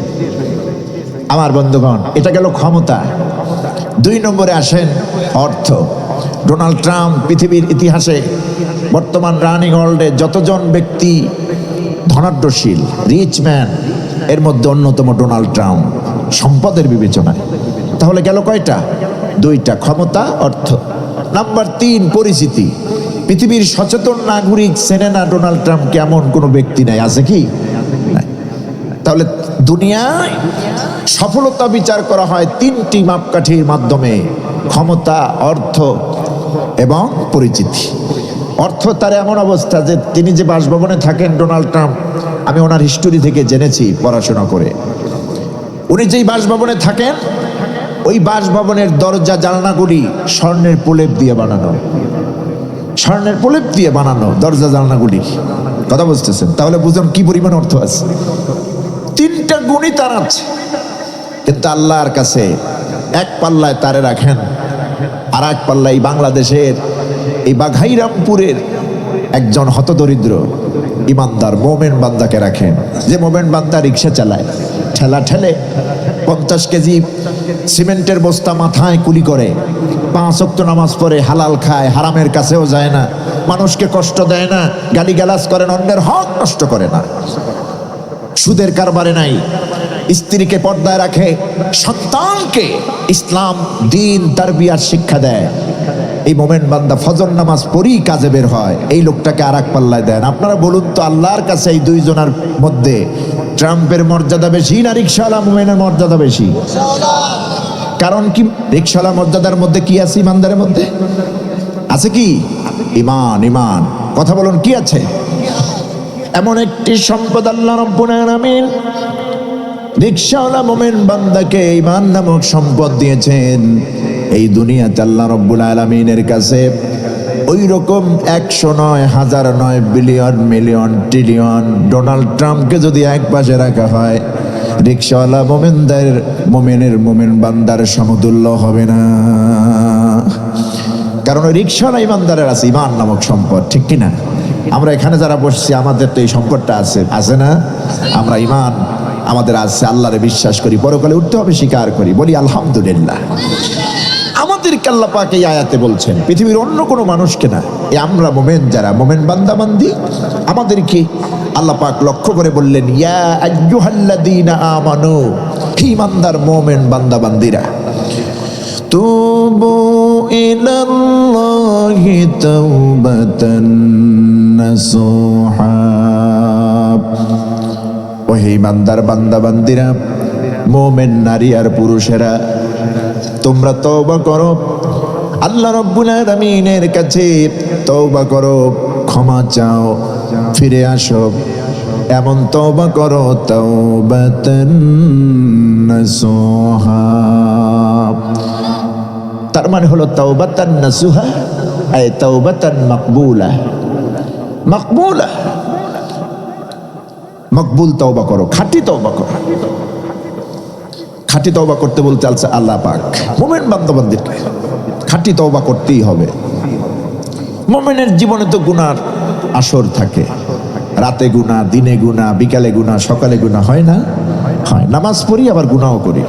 A: আমার বন্ধুগণ, এটা গেল ক্ষমতা। 2 নম্বরে আসেন অর্থ। ডোনাল্ড ট্রাম্প পৃথিবীর ইতিহাসে বর্তমান রানিং ওয়ার্ল্ডে যতজন ব্যক্তি ধনাঢ্যশীল, রিচ ম্যান, এর মধ্যে অন্যতম ডোনাল্ড ট্রাম্প সম্পদের বিবেচনায়। তাহলে গেল কয়টা? 2টা, ক্ষমতা, অর্থ। নাম্বার 3, পরিচিতি। পৃথিবীর সচেতন নাগরিক চেনে না ডোনাল্ড ট্রাম্পকে এমন কোনো ব্যক্তি নাই, আছে কি? তাহলে দুনিয়ায় সফলতা বিচার করা হয় 3টি মাপকাঠির মাধ্যমে: ক্ষমতা, অর্থ এবং পরিচিতি। অর্থ তার এমন অবস্থা যে তিনি যে বাসভবনে থাকেন ডোনাল্ড ট্রাম্প, আমি ওনার হিস্টোরি থেকে জেনেছি পড়াশোনা করে, উনি যেই বাসভবনে থাকেন ওই বাসভবনের দরজা জানলাগুলি স্বর্ণের প্রলেপ দিয়ে বানানো, স্বর্ণের প্রলেপ দিয়ে বানানো দরজা জানলাগুলি, কথা বুঝতেছেন? তাহলে বুঝুন কি পরিমাণ অর্থ আছে। 3টা গুণই তার আছে, কিন্তু আল্লাহর কাছে এক পাল্লায় তারে রাখেন, আর এক পাল্লায় বাংলাদেশের এই বাঘাইরামপুরের একজন হতদরিদ্র ইমানদার মোমেন বান্দাকে রাখেন, যে মোমেন বান্দা রিক্সা চালায়, ঠেলা ঠেলে 50 কেজি সিমেন্টের বস্তা মাথায় কুলি করে, 5 ওয়াক্ত নামাজ পড়ে, হালাল খায়, হারামের কাছেও যায় না, মানুষকে কষ্ট দেয় না, গালিগালাজ করেন, অন্যের হক নষ্ট করে না, সুদের কারবারে নাই, স্ত্রীকে পর্দায় রাখে, সন্তানকে ইসলাম দিন তারবিয়ার শিক্ষা দেয়। এই মোমেন বান্দা ফজর নামাজ পড়েই কাজে বের হয়, এই লোকটাকে আর এক পাল্লায় দেন। আপনারা বলুন তো, আল্লাহর কাছে এই 2 জনের মধ্যে ট্রাম্পের মর্যাদা বেশি না রিকশাওয়ালা মোমেনের মর্যাদা বেশি? কারণ কি? রিকশাওয়ালা মর্যাদার মধ্যে কি আছে? ইমানদারের মধ্যে আছে কি? ইমান। ইমান, কথা বলুন, কি আছে? এমন একটি সম্পদ আল্লাহ রাব্বুল আলামিন রিকশাওয়ালা মোমেন বান্দাকে ইমান নামক সম্পদ দিয়েছেন। এই দুনিয়াতে আল্লাহ রাব্বুল আলামিনের কাছে ওই রকম 100 নয়, 1000 নয়, বিলিয়ন, মিলিয়ন, ট্রিলিয়ন ডোনাল্ড ট্রাম্পকে যদি এক পাশে রাখা হয়, রিকশাওয়ালা মোমেন বান্দার সমতুল্য হবে না। কারণ ওই রিকশাওয়ালা ইমানদারের আছে ইমান নামক সম্পদ, ঠিক কিনা? আমরা এখানে যারা বসছি আমাদের তো এই সম্পদটা আছে না? আমরা ইমান আমাদের আছে, আল্লাহরে বিশ্বাস করি, পরকালে উঠতে হবে স্বীকার করি, বলি আলহামদুলিল্লাহ। আমাদেরকে আল্লাহ পাক এই আয়াতে বলছেন, পৃথিবীর অন্য কোনো মানুষকে না, আমরা মোমেন, যারা মোমেন বান্দাবান্দি, আমাদেরকে আল্লাহ পাক লক্ষ্য করে বললেন, ইয়া আইয়ুহাল্লাযীনা আমানু, ঈমানদার মোমেন বান্দাবান্দিরা, তুবু ইলাল্লাহি তাওবাতান নাসুহা, ও ঈমানদার বান্দাবান্দিরা, মোমেন নারী আর পুরুষেরা, তোমরা তওবা করো, আল্লাহ রাব্বুল আলামিনের কাছে তওবা করো, ক্ষমা চাও, ফিরে আসো, এমন তওবা করো, তাওবাতান নাসুহা। তার মানে হলো তাওবাতান নাসুহা আই তাওবাতান মাকবুলা। মাকবুলা, মকবুল তওবা করো, খাঁটি তওবা করো। খাঁটি তওবা করতে বলতে চালছে আল্লাহ পাক মোমেন বান্দাবান্দিকে খাঁটি তওবা করতেই হবে। মোমেনের জীবনে তো গুনার আসর থাকে, রাতে গুনাহ, দিনে গুনাহ, বিকালে গুনাহ, সকালে গুনাহ, হয় না? হয়। নামাজ পড়ি আবার গুনাহও করি।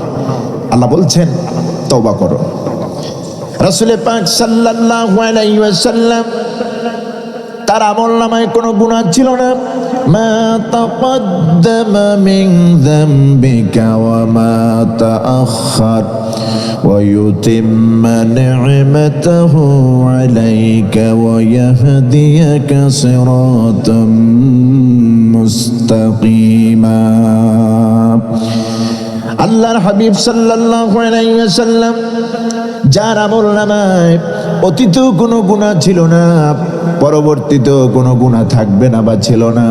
A: আল্লাহ বলছেন তওবা করো। রাসূল পাক সাল্লাল্লাহু আলাইহি ওয়াসাল্লাম তার আমলনামায় কোনো গুনাহ ছিল না। মা তাকদ্দামা মিন যামবিকা ওয়া মা তাআখার ওয়া ইউতিম্মা নি'মাতাহু আলাইকা ওয়া ইয়াহদিয়াকা সিরাতাম মুস্তাকিমা। আল্লাহর হাবিব সাল্লাল্লাহু আলাইহি ওয়াসাল্লাম যার আমলনামায় অতীত কোনো গুনাহ ছিল না, পরবর্তীতেও কোনো গুনাহ থাকবে না বা ছিল না,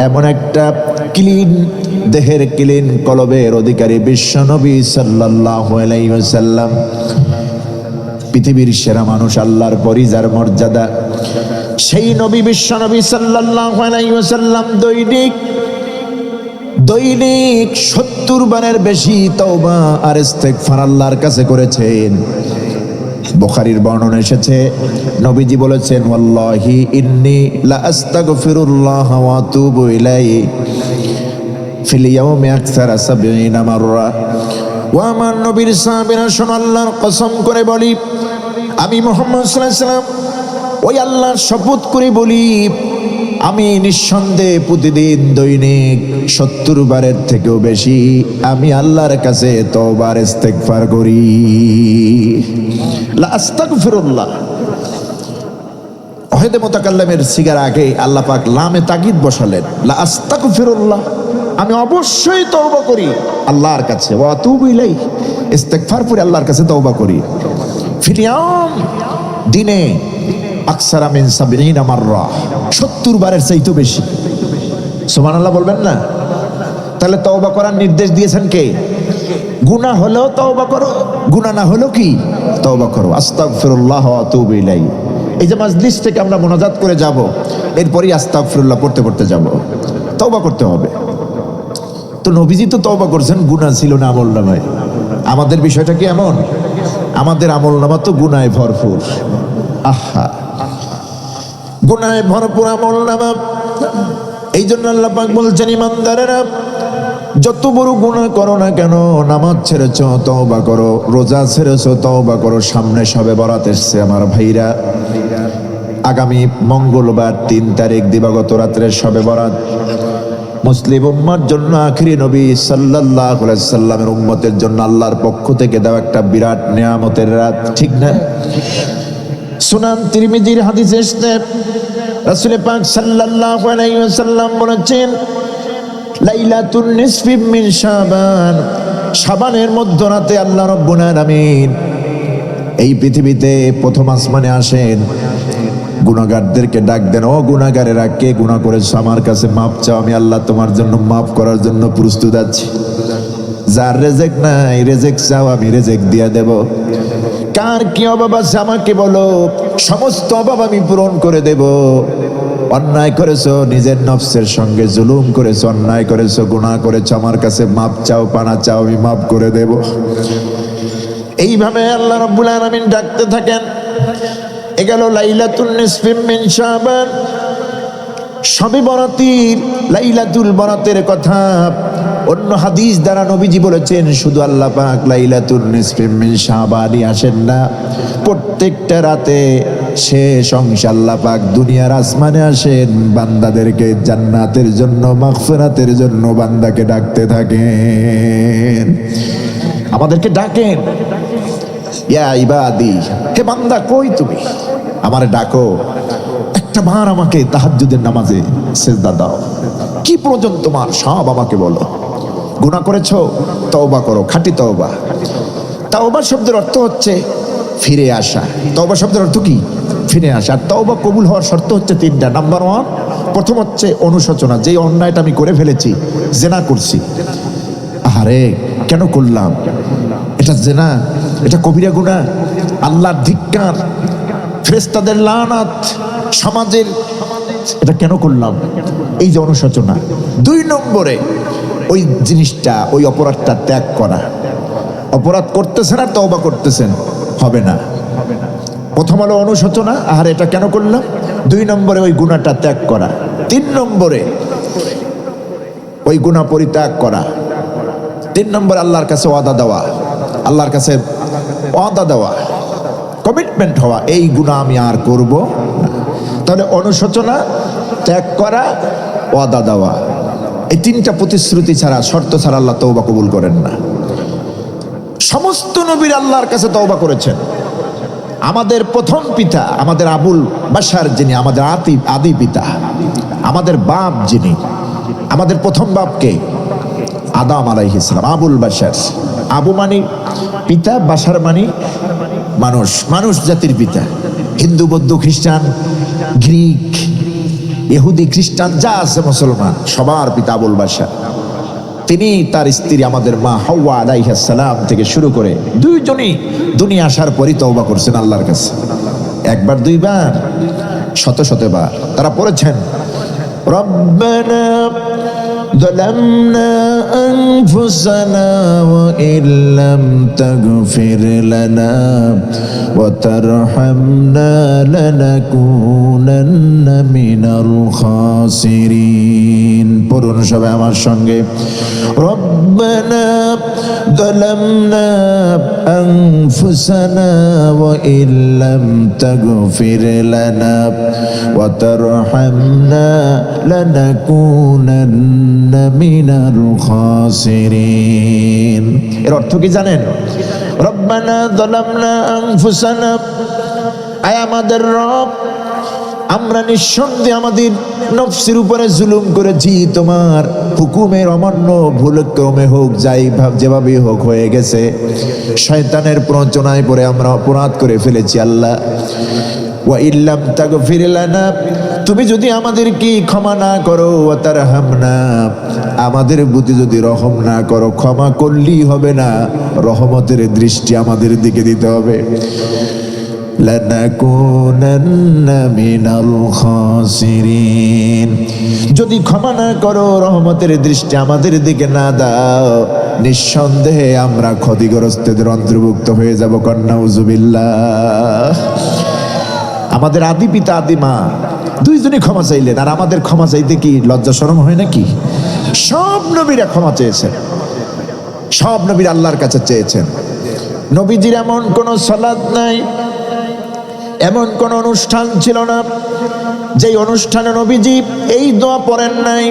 A: এমন একটা ক্লিন দেহের, ক্লিন কলবের অধিকারী বিশ্বনবী সাল্লাল্লাহু আলাইহি ওয়াসাল্লাম, পৃথিবীর সেরা মানুষ, আল্লাহর পরই যার মর্যাদা, সেই নবী বিশ্বনবী সাল্লাল্লাহু আলাইহি ওয়াসাল্লাম দৈনিক 70 বারের বেশি তওবা আর ইস্তেগফার আল্লাহর কাছে করেছেন। বুখারীর বর্ণনা এসেছে, নবীজি বলেছেন, ওয়াল্লাহি ইন্নী লা আস্তাগফিরুল্লাহ ওয়া আতুবু ইলাইহি ফিল ইয়াউমি আকসারা 70 মাররা। ওয়া আমার নবীর সাহাবীরা শোনো, আল্লাহর কসম করে বলি, আমি মুহাম্মদ সাল্লাল্লাহু আলাইহি ওয়াসাল্লাম ওই আল্লাহর শপথ করে বলি, আমি নিঃসন্দেহে প্রতিদিন দৈনিক 70 বারের থেকেও বেশি আমি আল্লাহর কাছে তওবার ইস্তেগফার করি। লা আস্তাগফিরুল্লাহ, ওয়াহিদে মুতাকাল্লিমের সিগার আগে আল্লাহ পাক লামে তাকিদ বসালেন, লা আস্তাগফিরুল্লাহ, আমি অবশ্যই তওবা করি আল্লাহর কাছে, ওয়া আতুবু ইলাইহি, ইস্তেগফার করে আল্লাহর কাছে তওবা করি। ফিল ইয়াউম, দিনে আকসারা মিন 70 মাররা, 70 বারের চাইতেও বেশি। সুবহানাল্লাহ বলবেন না? তাহলে তওবা করার নির্দেশ দিয়েছেন কে? গুনাহ হলেও তওবা করো, গুনাহ না হলেও কি তওবা করো। আস্তাগফিরুল্লাহ ওয়া আতুবু ইলাইহি। এই যে মাজলিস থেকে আমরা মোনাজাত করে যাব, এরপরই আস্তাগফিরুল্লাহ পড়তে পড়তে যাব, তওবা করতে হবে। তো নবীজি তো তওবা করছেন, গুনাহ ছিল না আমলনামায়। আমাদের বিষয়টা কি এমন? আমাদের আমলনামা তো গুনাহে ভরপুর। আহা, গুনাহে ভরপুর আমলনামা। এই জন্য আল্লাহ পাক বলছেন, ইমানদারেরা যত বড় গুনাহ করো না কেন, নামাজ ছেড়েছো তওবা করো, রোজা ছেড়েছো তওবা করো। সামনে শবে বরাত এসছে আমার ভাইরা, আগামী মঙ্গলবার 3 তারিখ দিবাগত রাত্রে শবে বরাত। মুসলিম উম্মার জন্য, আখিরি নবী সাল্লাল্লাহু আলাইহি সাল্লামের উম্মতের জন্য আল্লাহর পক্ষ থেকে দেওয়া একটা বিরাট নিয়ামতের রাত, ঠিক না? সুনান তিরমিজির হাদিসে এসেছে, রাসূল পাক সাল্লাল্লাহু আলাইহি ওয়াসাল্লাম বলেছেন, লাইলাতুন নিসফি মিন শাবান, শাবানের মধ্যরাতে আল্লাহ রাব্বুল আলামিন এই পৃথিবীতে প্রথম আসমানে আসেন, গুনাহগারদেরকে ডাক দেন, ও গুনাহগারেরা, কে গুনাহ করেছো আমার কাছে মাপ চাও, আমি আল্লাহ তোমার জন্য মাপ করার জন্য প্রস্তুত আছি। যার রেজেক নাই, রেজেক চাও, আমি রেজেক দিয়ে দেব। কার কি অভাব আছে আমাকে বলো, সমস্ত অভাব আমি পূরণ করে দেব। অন্যায় করেছো, নিজের নফসের সঙ্গে জুলুম করেছো, অন্যায় করেছো, গুনাহ করেছো, আমার কাছে মাপ চাও, পানা চাও, আমি মাপ করে দেব। এইভাবে আল্লাহ রাব্বুল আলামিন ডাকতে থাকেন। এগেল লাইলাতুন নিসফি মিন শাবান, শবে বরাতের, লাইলাতুল বরাতের কথা অন্য হাদিস দ্বারা নবীজি বলেছেন, শুধু আল্লাহ পাক লাইলাতুল নিসফি মিন শাবানই আসেন না, প্রত্যেকটা রাতে শেষ অংশে আল্লাহ পাক দুনিয়ার আসমানে আসেন, বান্দাদেরকে জান্নাতের জন্য, মাগফিরাতের জন্য বান্দাকে ডাকতে থাকেন। আমাদেরকে ডাকেন, ইয়া ইবাদি, হে বান্দা কই তুমি, আমারে ডাকো, একটা বার আমাকে তাহাজ্জুদের নামাজে সিজদা দাও। কি প্রয়োজন তোমার সব আমাকে বলো। গুনাহ করেছো, তওবা করো, খাঁটি তওবা। তওবা শব্দের অর্থ হচ্ছে ফিরে আসা। তওবা শব্দের অর্থ কি? ফিরে আসা। আর তওবা কবুল হওয়ার শর্ত হচ্ছে 3টা। নাম্বার 1, প্রথম হচ্ছে অনুশোচনা, যে অন্যায়টা আমি করে ফেলেছি, জেনা করছি, আরে কেন করলাম, এটা জেনা, এটা কবিরা গুনাহ, আল্লাহর ধিক্কার, ফেরেশতাদের লানাত, সমাজের, এটা কেন করলাম, এই যে অনুশোচনা। 2 নম্বরে ওই জিনিসটা, ওই অপরাধটা ত্যাগ করা। অপরাধ করতেছেন আর তওবা করতেছেন, হবে না। প্রথম হলো অনুশোচনা, আর এটা কেন করলাম। 2 নম্বরে ওই গুনাহটা ত্যাগ করা। 3 নম্বরে ওই গুনাহ পরিত্যাগ করা। 3 নম্বর আল্লাহর কাছে ওয়াদা দেওয়া, আল্লাহর কাছে ওয়াদা দেওয়া, কমিটমেন্ট হওয়া, এই গুনাহ আমি আর করব না। তাহলে অনুশোচনা, ত্যাগ করা, ওয়াদা দেওয়া, এই 3টা প্রতিশ্রুতি ছাড়া, শর্ত ছাড়া আল্লাহ তওবা কবুল করেন না। সমস্ত নবীর আল্লাহর কাছে তওবা করেছেন। আমাদের প্রথম পিতা, আমাদের আবুল বাশার, যিনি আমাদের আদি পিতা, আমাদের বাপ যিনি, আমাদের প্রথম বাপকে আদম আলাইহিস সালাম, আবুল বাশার। আবু মানি পিতা, বাশার মানি মানুষ, মানুষ জাতির পিতা। হিন্দু, বৌদ্ধ, খ্রিস্টান, গ্রিক, ইহুদি, খ্রিস্টান যা আছে, মুসলমান, সবার পিতা আবুল বাশার। তিনি তার স্ত্রী আমাদের মা হাওয়া আলাইহিস সালাম থেকে শুরু করে 2 জনই দুনিয়া আসার পরই তওবা করছেন আল্লাহর কাছে। 1 বার 2 বার, শত শতবার তারা পড়েছেন, রব্বানা যালামনা أنفسنا وإن لم تغفر لنا وترحمنا لنكونن من الخاسرين পড়ুন সবাই আমার সঙ্গে ربنا ظلمنا أنفسنا وإن لم تغفر لنا وترحمنا لنكونن من الخاسرين এর অর্থ কি জানেন রব্বানা যালামনা আনফুসানা আয় আমাদের রব আমরা নিঃসন্দেহে আমাদের নফসের উপরে জুলুম করেছি তোমার হুকুমের অমান্য ভুলক্রমে হোক যাই যেভাবে হোক হয়ে গেছে শয়তানের প্ররোচনায় পড়ে আমরা অপরাধ করে ফেলেছি আল্লাহ ওয়া ইল্লাম তাগফির লানা তুমি যদি আমাদেরকে ক্ষমা না করো ওয়া তারহামনা আমাদের প্রতি যদি রহম না করো ক্ষমা করলেই হবে না রহমতের দৃষ্টি আমাদের দিকে দিতে হবে লানাকুনান্না মিনাল খাসিরিন যদি ক্ষমা না করো রহমতের দৃষ্টি আমাদের দিকে না দাও নিঃসন্দেহে আমরা ক্ষতিগ্রস্তদের অন্তর্ভুক্ত হয়ে যাব নাউযুবিল্লাহ আমাদের আদি পিতা আদি মা দুইজনই ক্ষমা চাইলেন আর আমাদের ক্ষমা চাইতে কি লজ্জা শরম হয় নাকি সব নবীরা ক্ষমা চেয়েছেন সব নবীর আল্লাহর কাছে চেয়েছেন নবীজির এমন কোনো সালাত নাই এমন কোন অনুষ্ঠান ছিল না যেই অনুষ্ঠানে নবীজি এই দোয়া পড়েন নাই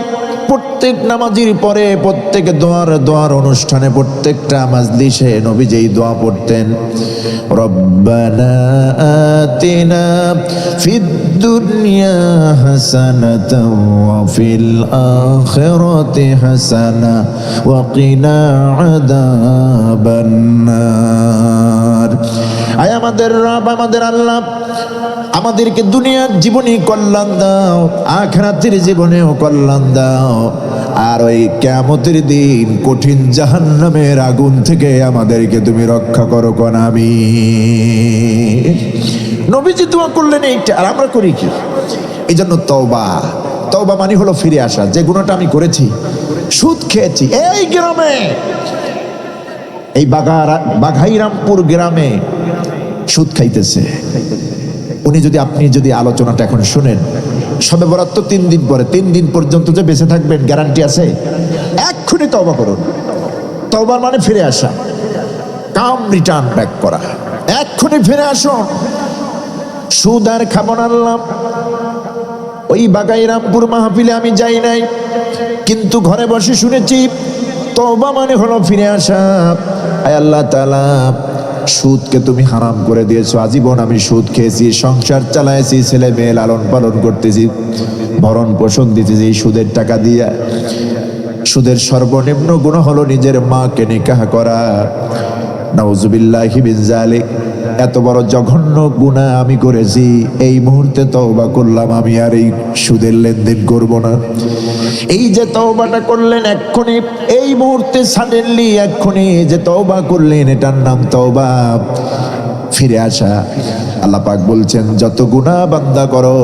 A: প্রত্যেক নামাজের পরে প্রত্যেক দোয়ার অনুষ্ঠানে প্রত্যেকটা মাজলিসে নবীজি এই দোয়া পড়তেন রব্বানা আতিনা ফিদ দুনিয়া হাসানাতাও ওয়া ফিল আখিরাতি হাসানা ওয়া কিনা আযাবান নার আয় আমাদের রব আমাদের আল্লাহ আমাদেরকে দুনিয়ার জীবনে কল্যাণ দাও আখিরাতের জীবনেও কল্যাণ দাও আর ওই কিয়ামতের দিন কঠিন জাহান্নামের আগুন থেকে আমাদেরকে তুমি রক্ষা করো কোন আমিন নবীজি দোয়া করলেন এইটা আর আমরা করি কি এইজন্য তওবা মানে হলো ফিরে আসা যে গুনাহটা আমি করেছি সুদ খেয়েছি এই গ্রামে এই বাঘাইরামপুর গ্রামে সুদ খাইতেছে উনি যদি আপনি যদি আলোচনাটা এখন শুনেন সবে বরাত তো 3 দিন পরে 3 দিন পর্যন্ত যে বেঁচে থাকবেন গ্যারান্টি আছে এক্ষুনি তওবা করুন তওবা মানে ফিরে আসা কাম রিটার্ন ব্যাক করা এক্ষুনি ফিরে আসুন সুদ আর খাবো না আল্লাহ ওই বাঘাইরামপুর মাহফিলে আমি যাই নাই কিন্তু ঘরে বসে শুনেছি তওবা মানে হলো ফিরে আসা আয় আল্লাহ তাআলা সুদকে তুমি হারাম করে দিয়েছো আজীবন আমি সুদ খেয়েছি সংসার চালাইছি ছেলে মেয়ে লালন পালন করতেছি ভরণ পোষণ দিতেছি সুদের টাকা দিয়া সুদের সর্বনিম্ন গুনাহ হলো নিজের মাকে নিকাহ করা নাউযুবিল্লাহি মিন যালিক এত বড় জঘন্য গুনাহ আমি করেছি এই মুহূর্তে তওবা করলাম আমি আর এই সুদের লেনদেন করব না এই যে তওবাটা করলেন এক্ষুনি এই মুহূর্তে সাডেনলি এক্ষুনি যে তওবা করলেন এটার নাম তওবা ফিরে আসা আল্লাহ পাক বলছেন যত গুনাহ বান্দা করো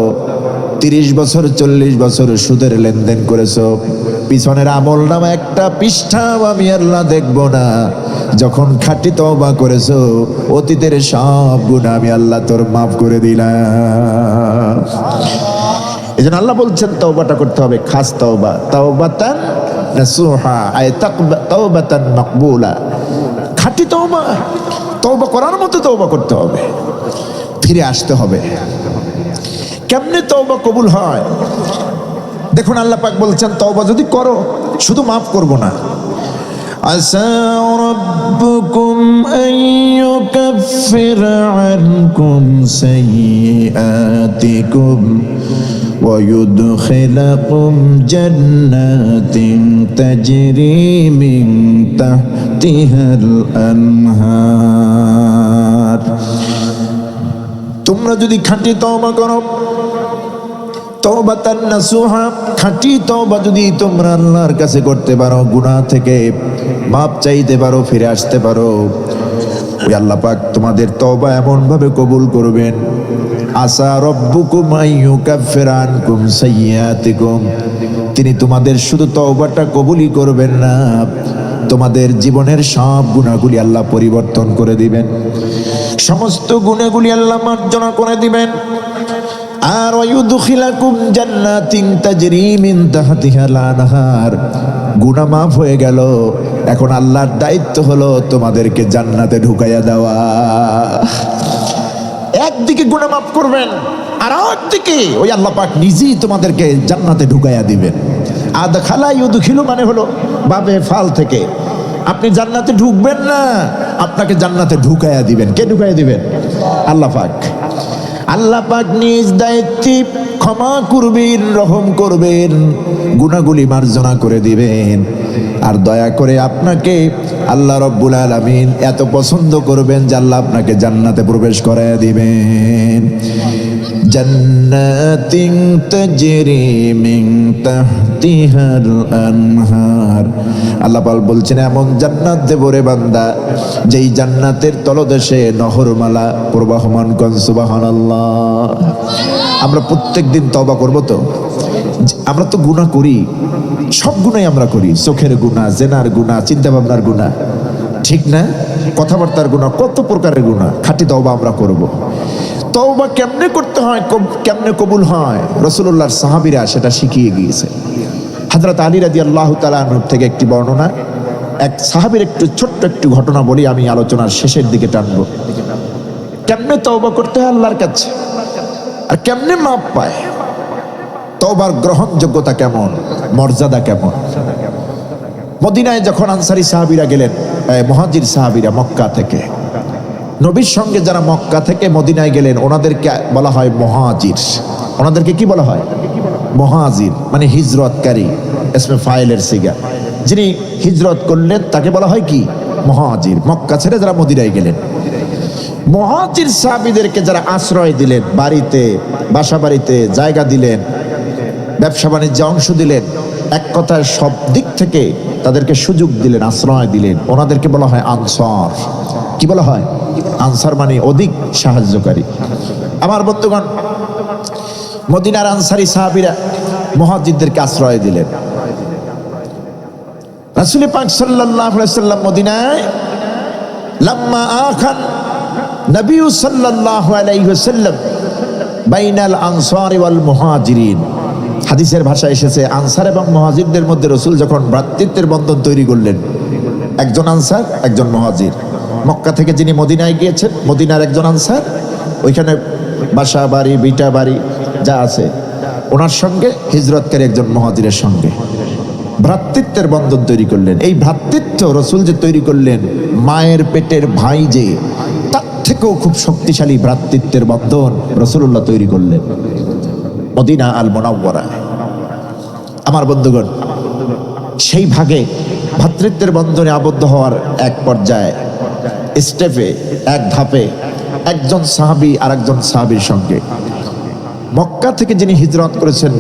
A: 30 বছর 40 বছর সুদের লেনদেন করেছো পিছনের আমল নামা একটা পৃষ্ঠাও আমি আল্লাহ দেখব না যখন খাঁটি তওবা করেছো অতীতের সব গুনাহ আমি আল্লাহ তোর মাফ করে দিলাম এজন্য আল্লাহ বলছেন তওবাটা করতে হবে খাস তওবা তাওবাতান নাসুহা আয় তাওবাতান মাকবুলা খাঁটি তওবা করার মতো তওবা করতে হবে ফিরে আসতে হবে কেমনে তওবা কবুল হয় দেখুন আল্লাহ পাক বলছেন তওবা যদি করো শুধু মাফ করব না আসা রাব্বুকুম আইয়ুকাফির আনকুম সাইয়্যাতিকুম ওয়া ইউদখিলাকুম জান্নাতিন তাজরি মিন তাহতিহাল আনহার তোমরা যদি খাঁটি তওবা করো তওবাতান নাসুহা খাঁটি তওবা যদি তোমরা আল্লাহর কাছে করতে পারো গুনাহ থেকে মাপ চাইতে পারো ফিরে আসতে পারো ওই আল্লাহ পাক তোমাদের তওবা এমন ভাবে কবুল করবেন আসা রব্বুকুম আইয়ুকাফিরা আনকুম সাইয়্যাতিকুম তিনি তোমাদের শুধু তওবাটা কবুলই করবেন না, তোমাদের জীবনের সব গুনাহগুলি আল্লাহ পরিবর্তন করে দিবেন, সমস্ত গুনাহগুলি আল্লাহ মার্জনা করে দিবেন। আর ওয়ায়ুদখিলাকুম জান্নাতিন তাজরি মিন তাহতিহাল আনহার, গুনাহ মাফ হয়ে গেল, এখন আল্লাহর দায়িত্ব হলো তোমাদেরকে জান্নাতে ঢুকাইয়া দেওয়া। একদিকে গুনাহ মাফ করবেন, আর একদিকে ওই আল্লাহ পাক নিজেই তোমাদেরকে জান্নাতে ঢুকাইয়া দিবেন। আদখালা ইউদখিলু মানে হলো বাবে ফাল থেকে, আপনি জান্নাতে ঢুকবেন না, আপনাকে জান্নাতে ঢুকাইয়া দিবেন। কে ঢুকাইয়া দিবেন? আল্লাহ পাক। আল্লাহ পাক নিজ দায়িত্বে ক্ষমা করবেন, রহম করবেন, গুনাহগুলি মার্জনা করে দিবেন। আর দয়া করে আপনাকে আল্লাহ রব্বুল আলামিন এত পছন্দ করবেন যে আল্লাহ আপনাকে জান্নাতে প্রবেশ করায় দিবেন। জান্নাতিন তাজরি মিন তাহতিহাল আনহার, আল্লাহ পাক বলছেন এমন জান্নাত দেব রে বান্দা, যেই জান্নাতের তলদেশে নহরমালা প্রবাহমান। কোন সুবহানাল্লাহ। আমরা প্রত্যেক দিন তওবা করব তো? আমরা তো গুনাহ করি, সব গুনাহই আমরা করি, চোখের গুনাহ, জেনার গুনাহ, চিন্তা ভাবনার গুনাহ, ঠিক না? কথাবার্তার গুনাহ, কত প্রকারের গুনাহ। খাঁটি তওবা আমরা করব। তওবা কেমনে করতে হয়, কেমনে কবুল হয়, রাসূলুল্লাহর সাহাবীরা সেটা শিখিয়ে গিয়েছে। হযরত আলী রাদিয়াল্লাহু তাআলা আনহু থেকে একটি বর্ণনা, এক সাহাবীর একটু ছোট্ট একটু ঘটনা বলি, আমি আলোচনার শেষের দিকে টানবো। কেমনে তওবা করতে হয় আল্লাহর কাছে, আর কেমনে মাপ পায়, তওবার গ্রহণযোগ্যতা কেমন, মর্যাদা কেমন। মদিনায় যখন আনসারী সাহাবীরা গেলেন, মুহাজির সাহাবীরা মক্কা থেকে, নবীর সঙ্গে যারা মক্কা থেকে মদিনায় গেলেন ওনাদেরকে বলা হয় মুহাজির। ওনাদেরকে কি বলা হয়? মুহাজির, মানে হিজরতকারী, ইসমে ফাইলের সিগা। যিনি হিজরত করলেন তাকে বলা হয় কি? মুহাজির। মক্কা ছেড়ে যারা মদিনায় গেলেন, মুহাজির সাহাবীদেরকে যারা আশ্রয় দিলেন, বাড়িতে, বাসা বাড়িতে জায়গা দিলেন, ব্যবসা বাণিজ্যে অংশ দিলেন, এক কথায় সব দিক থেকে তাদেরকে সুযোগ দিলেন, আশ্রয় দিলেন, ওনাদেরকে বলা হয় আনসার। কি বলা হয়? আনসার, মানে অধিক সাহায্যকারী। আমার বন্ধুগণ, মদিনার আনসারী সাহাবীরা মুহাজিরদেরকে আশ্রয় দিলেন। রাসূল পাক সাল্লাল্লাহু আলাইহি সাল্লাম মদিনায় লাম্মা আখান নবী সাল্লাল্লাহু আলাইহি ওয়াসাল্লাম বাইনাল আনসার ওয়াল মুহাজিরিন, হাদিসের ভাষায় এসেছে আনসার এবং মুহাজিরদের মধ্যে রাসূল যখন ভ্রাতৃত্বের বন্ধন তৈরি করলেন, একজন আনসার একজন মুহাজির, মক্কা থেকে যিনি মদিনায় গিয়েছেন, মদিনার একজন আনসার, ওইখানে বাসা বাড়ি ভিটা বাড়ি যা আছে, ওনার সঙ্গে হিজরতকারী একজন মুহাজিরের সঙ্গে ভ্রাতৃত্বের বন্ধন তৈরি করলেন। এই ভ্রাতৃত্ব রাসূল যে তৈরি করলেন, মায়ের পেটের ভাই যে, তার থেকেও খুব শক্তিশালী ভ্রাতৃত্বের বন্ধন রাসূলুল্লাহ তৈরি করলেন মদিনা আল মুনাওয়ারায়। আমার বন্ধুগণ, সেই ভাগে ভ্রাতৃত্বের বন্ধনে আবদ্ধ হওয়ার এক পর্যায়ে, স্টেপে, এক ধাপে একজন সাহাবী আর একজন সাহাবীর সঙ্গে, মক্কা থেকে যিনি হিজরত করেছেন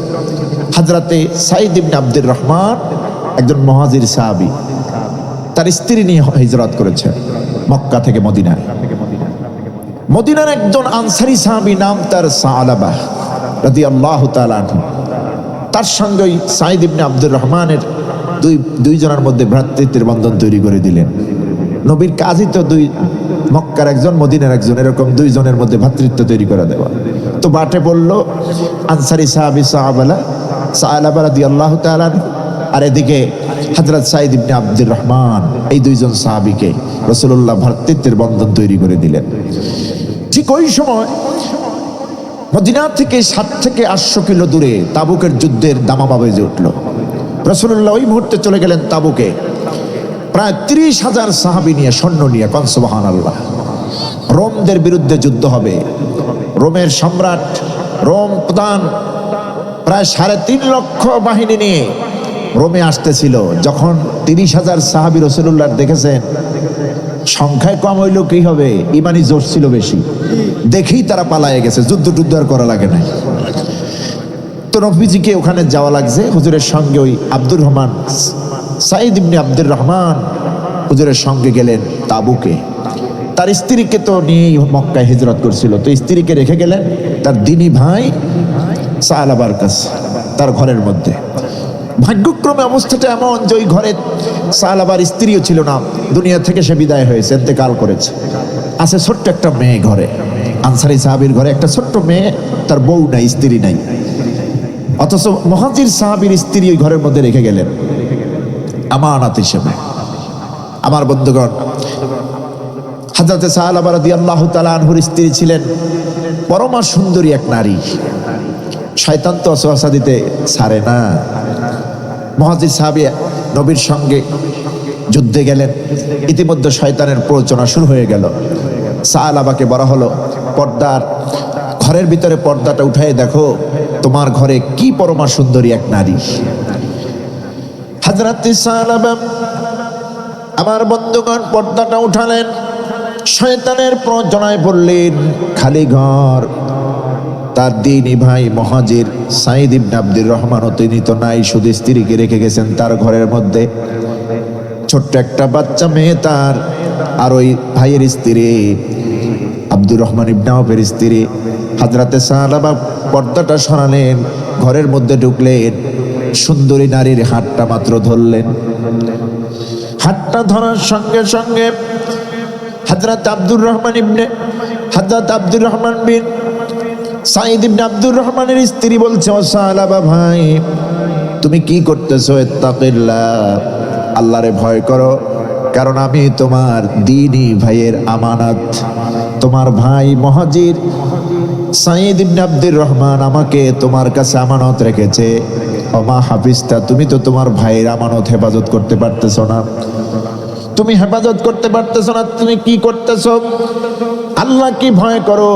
A: হযরতে সাঈদ ইবনে আব্দুর রহমান, একজন মুহাজির সাহাবী, তার স্ত্রী নিয়ে হিজরত করেছেন মক্কা থেকে মদিনায়। মদিনার একজন আনসারী সাহাবী, নাম তার সাআলাবা রাদিয়াল্লাহু তাআলা আনহু, তার সঙ্গে ওই সাঈদ ইবনে আব্দুর রহমানের দুইজনের মধ্যে ভ্রাতৃত্বের বন্ধন তৈরি করে দিলেন। নবীর কাজই তো মক্কার একজন মদিনার একজন, এরকম দুইজনের মধ্যে ভ্রাতৃত্ব তৈরি করে দেওয়া। তো বাটে বলল আনসারী সাহাবী সাআলাবা রাদিয়াল্লাহু তাআলা আনহু, আর এদিকে হযরত সাঈদ ইবনে আব্দুর রহমান, এই দুইজন সাহাবীকে রাসূলুল্লাহ ভ্রাতৃত্বের বন্ধন তৈরি করে দিলেন। ঠিক ওই সময় মদিনা থেকে 7 থেকে 800 কিলো দূরে তাবুকের যুদ্ধের দামামা বেজে উঠল। রাসূলুল্লাহ ওই মুহূর্তে চলে গেলেন তাবুকে, প্রায় 30,000 সাহাবী নিয়ে, সৈন্য নিয়ে। কোন সুবহানাল্লাহ। রোমদের বিরুদ্ধে যুদ্ধ হবে। রোমের সম্রাট, রোম প্রধান প্রায় 3.5 লক্ষ বাহিনী নিয়ে রোমে আসতেছিল। যখন 30,000 সাহাবী রাসূলুল্লাহ দেখেছেন, সংখ্যায় কম হইলেও কি হবে, ইমানি জোশ ছিল বেশি, দেখেই তারা পালায়ে গেছে, যুদ্ধ আর করা লাগে না। তো নবীজিকে ওখানে যাওয়া লাগছে হুজুরের সঙ্গে। ওই আব্দুর রহমান, সাঈদ ইবনে আব্দুর রহমান হুজুরের সঙ্গে গেলেন তাবুকে। তার স্ত্রীকে তো নিয়েই মক্কায় হিজরত করছিল, তো স্ত্রীকে রেখে গেলেন তার দিনী ভাই সাআলাবার কাছে, তার ঘরের মধ্যে। ভাগ্যক্রমে অবস্থাটা এমন যে ওই ঘরে সালাবার স্ত্রীও ছিল না, দুনিয়া থেকে সে বিদায় হয়েছে, ইন্তেকাল করেছে। আছে ছোট্ট একটা মেয়ে ঘরে, আনসারী সাহাবীর ঘরে একটা ছোট্ট মেয়ে, তার বউ নাই, স্ত্রী নাই। অথচ মুহাজির সাহাবীর স্ত্রী ওই ঘরের মধ্যে রেখে গেলেন আমানত হিসেবে। আমার বন্ধুগণ, হযরতে সাহাবা রাদিয়াল্লাহু তাআলা আনহুর স্ত্রী ছিলেন পরমা সুন্দরী এক নারী। শয়তান তো ওয়াসওয়াসা দিতে ছাড়ে না। মুহাজির সাহাবী নবীর সঙ্গে যুদ্ধে গেলেন, ইতিমধ্যে শয়তানের প্ররোচনা শুরু হয়ে গেল। সাহাবাকে বলা হলো, পর্দার ঘরের ভিতরে পর্দাটা উঠায় দেখো তোমার ঘরে কি পরমা সুন্দরী এক নারী। হযরত সাহাবা আমার বন্ধুগণ পর্দাটা উঠালেন, শয়তানের প্ররোচনায় পড়লেন। খালি ঘর, তার দিনই ভাই মুহাজির সাঈদ ইবনে আব্দুর রহমান, তিনি তো নাই, শুধু স্ত্রীকে রেখে গেছেন তার ঘরের মধ্যে। ছোট্ট একটা বাচ্চা মেয়ে তার, আর ওই ভাইয়ের স্ত্রী আব্দুর রহমান ইবনে আওফের স্ত্রী। হযরতে সাহাবা পর্দাটা সরালেন, ঘরের মধ্যে ঢুকলেন, সুন্দরী নারীর হাতটা মাত্র ধরলেন। হাতটা ধরার সঙ্গে সঙ্গে হযরত আব্দুর রহমান বিন সাঈদ ইবনে আব্দুর রহমানের স্ত্রী বলছে, ও সাহাবা ভাই, তুমি কি করতেছো? ইত্তাকিল্লাহ, আল্লাহরে ভয় করো, কারণ আমি তোমার দ্বীনি ভাইয়ের আমানত। তোমার ভাই মুহাজির সাঈদ ইবনে আব্দুর রহমান আমাকে তোমার কাছে আমানত রেখেছে। ওমা হাফিজতা, তুমি তো তোমার ভাইয়ের আমানত হেফাজত করতে পারতেছো না। তুমি হেফাজত করতে পারতেছো না, তুমি কি করতেছো? আল্লাহ কি ভয় করো।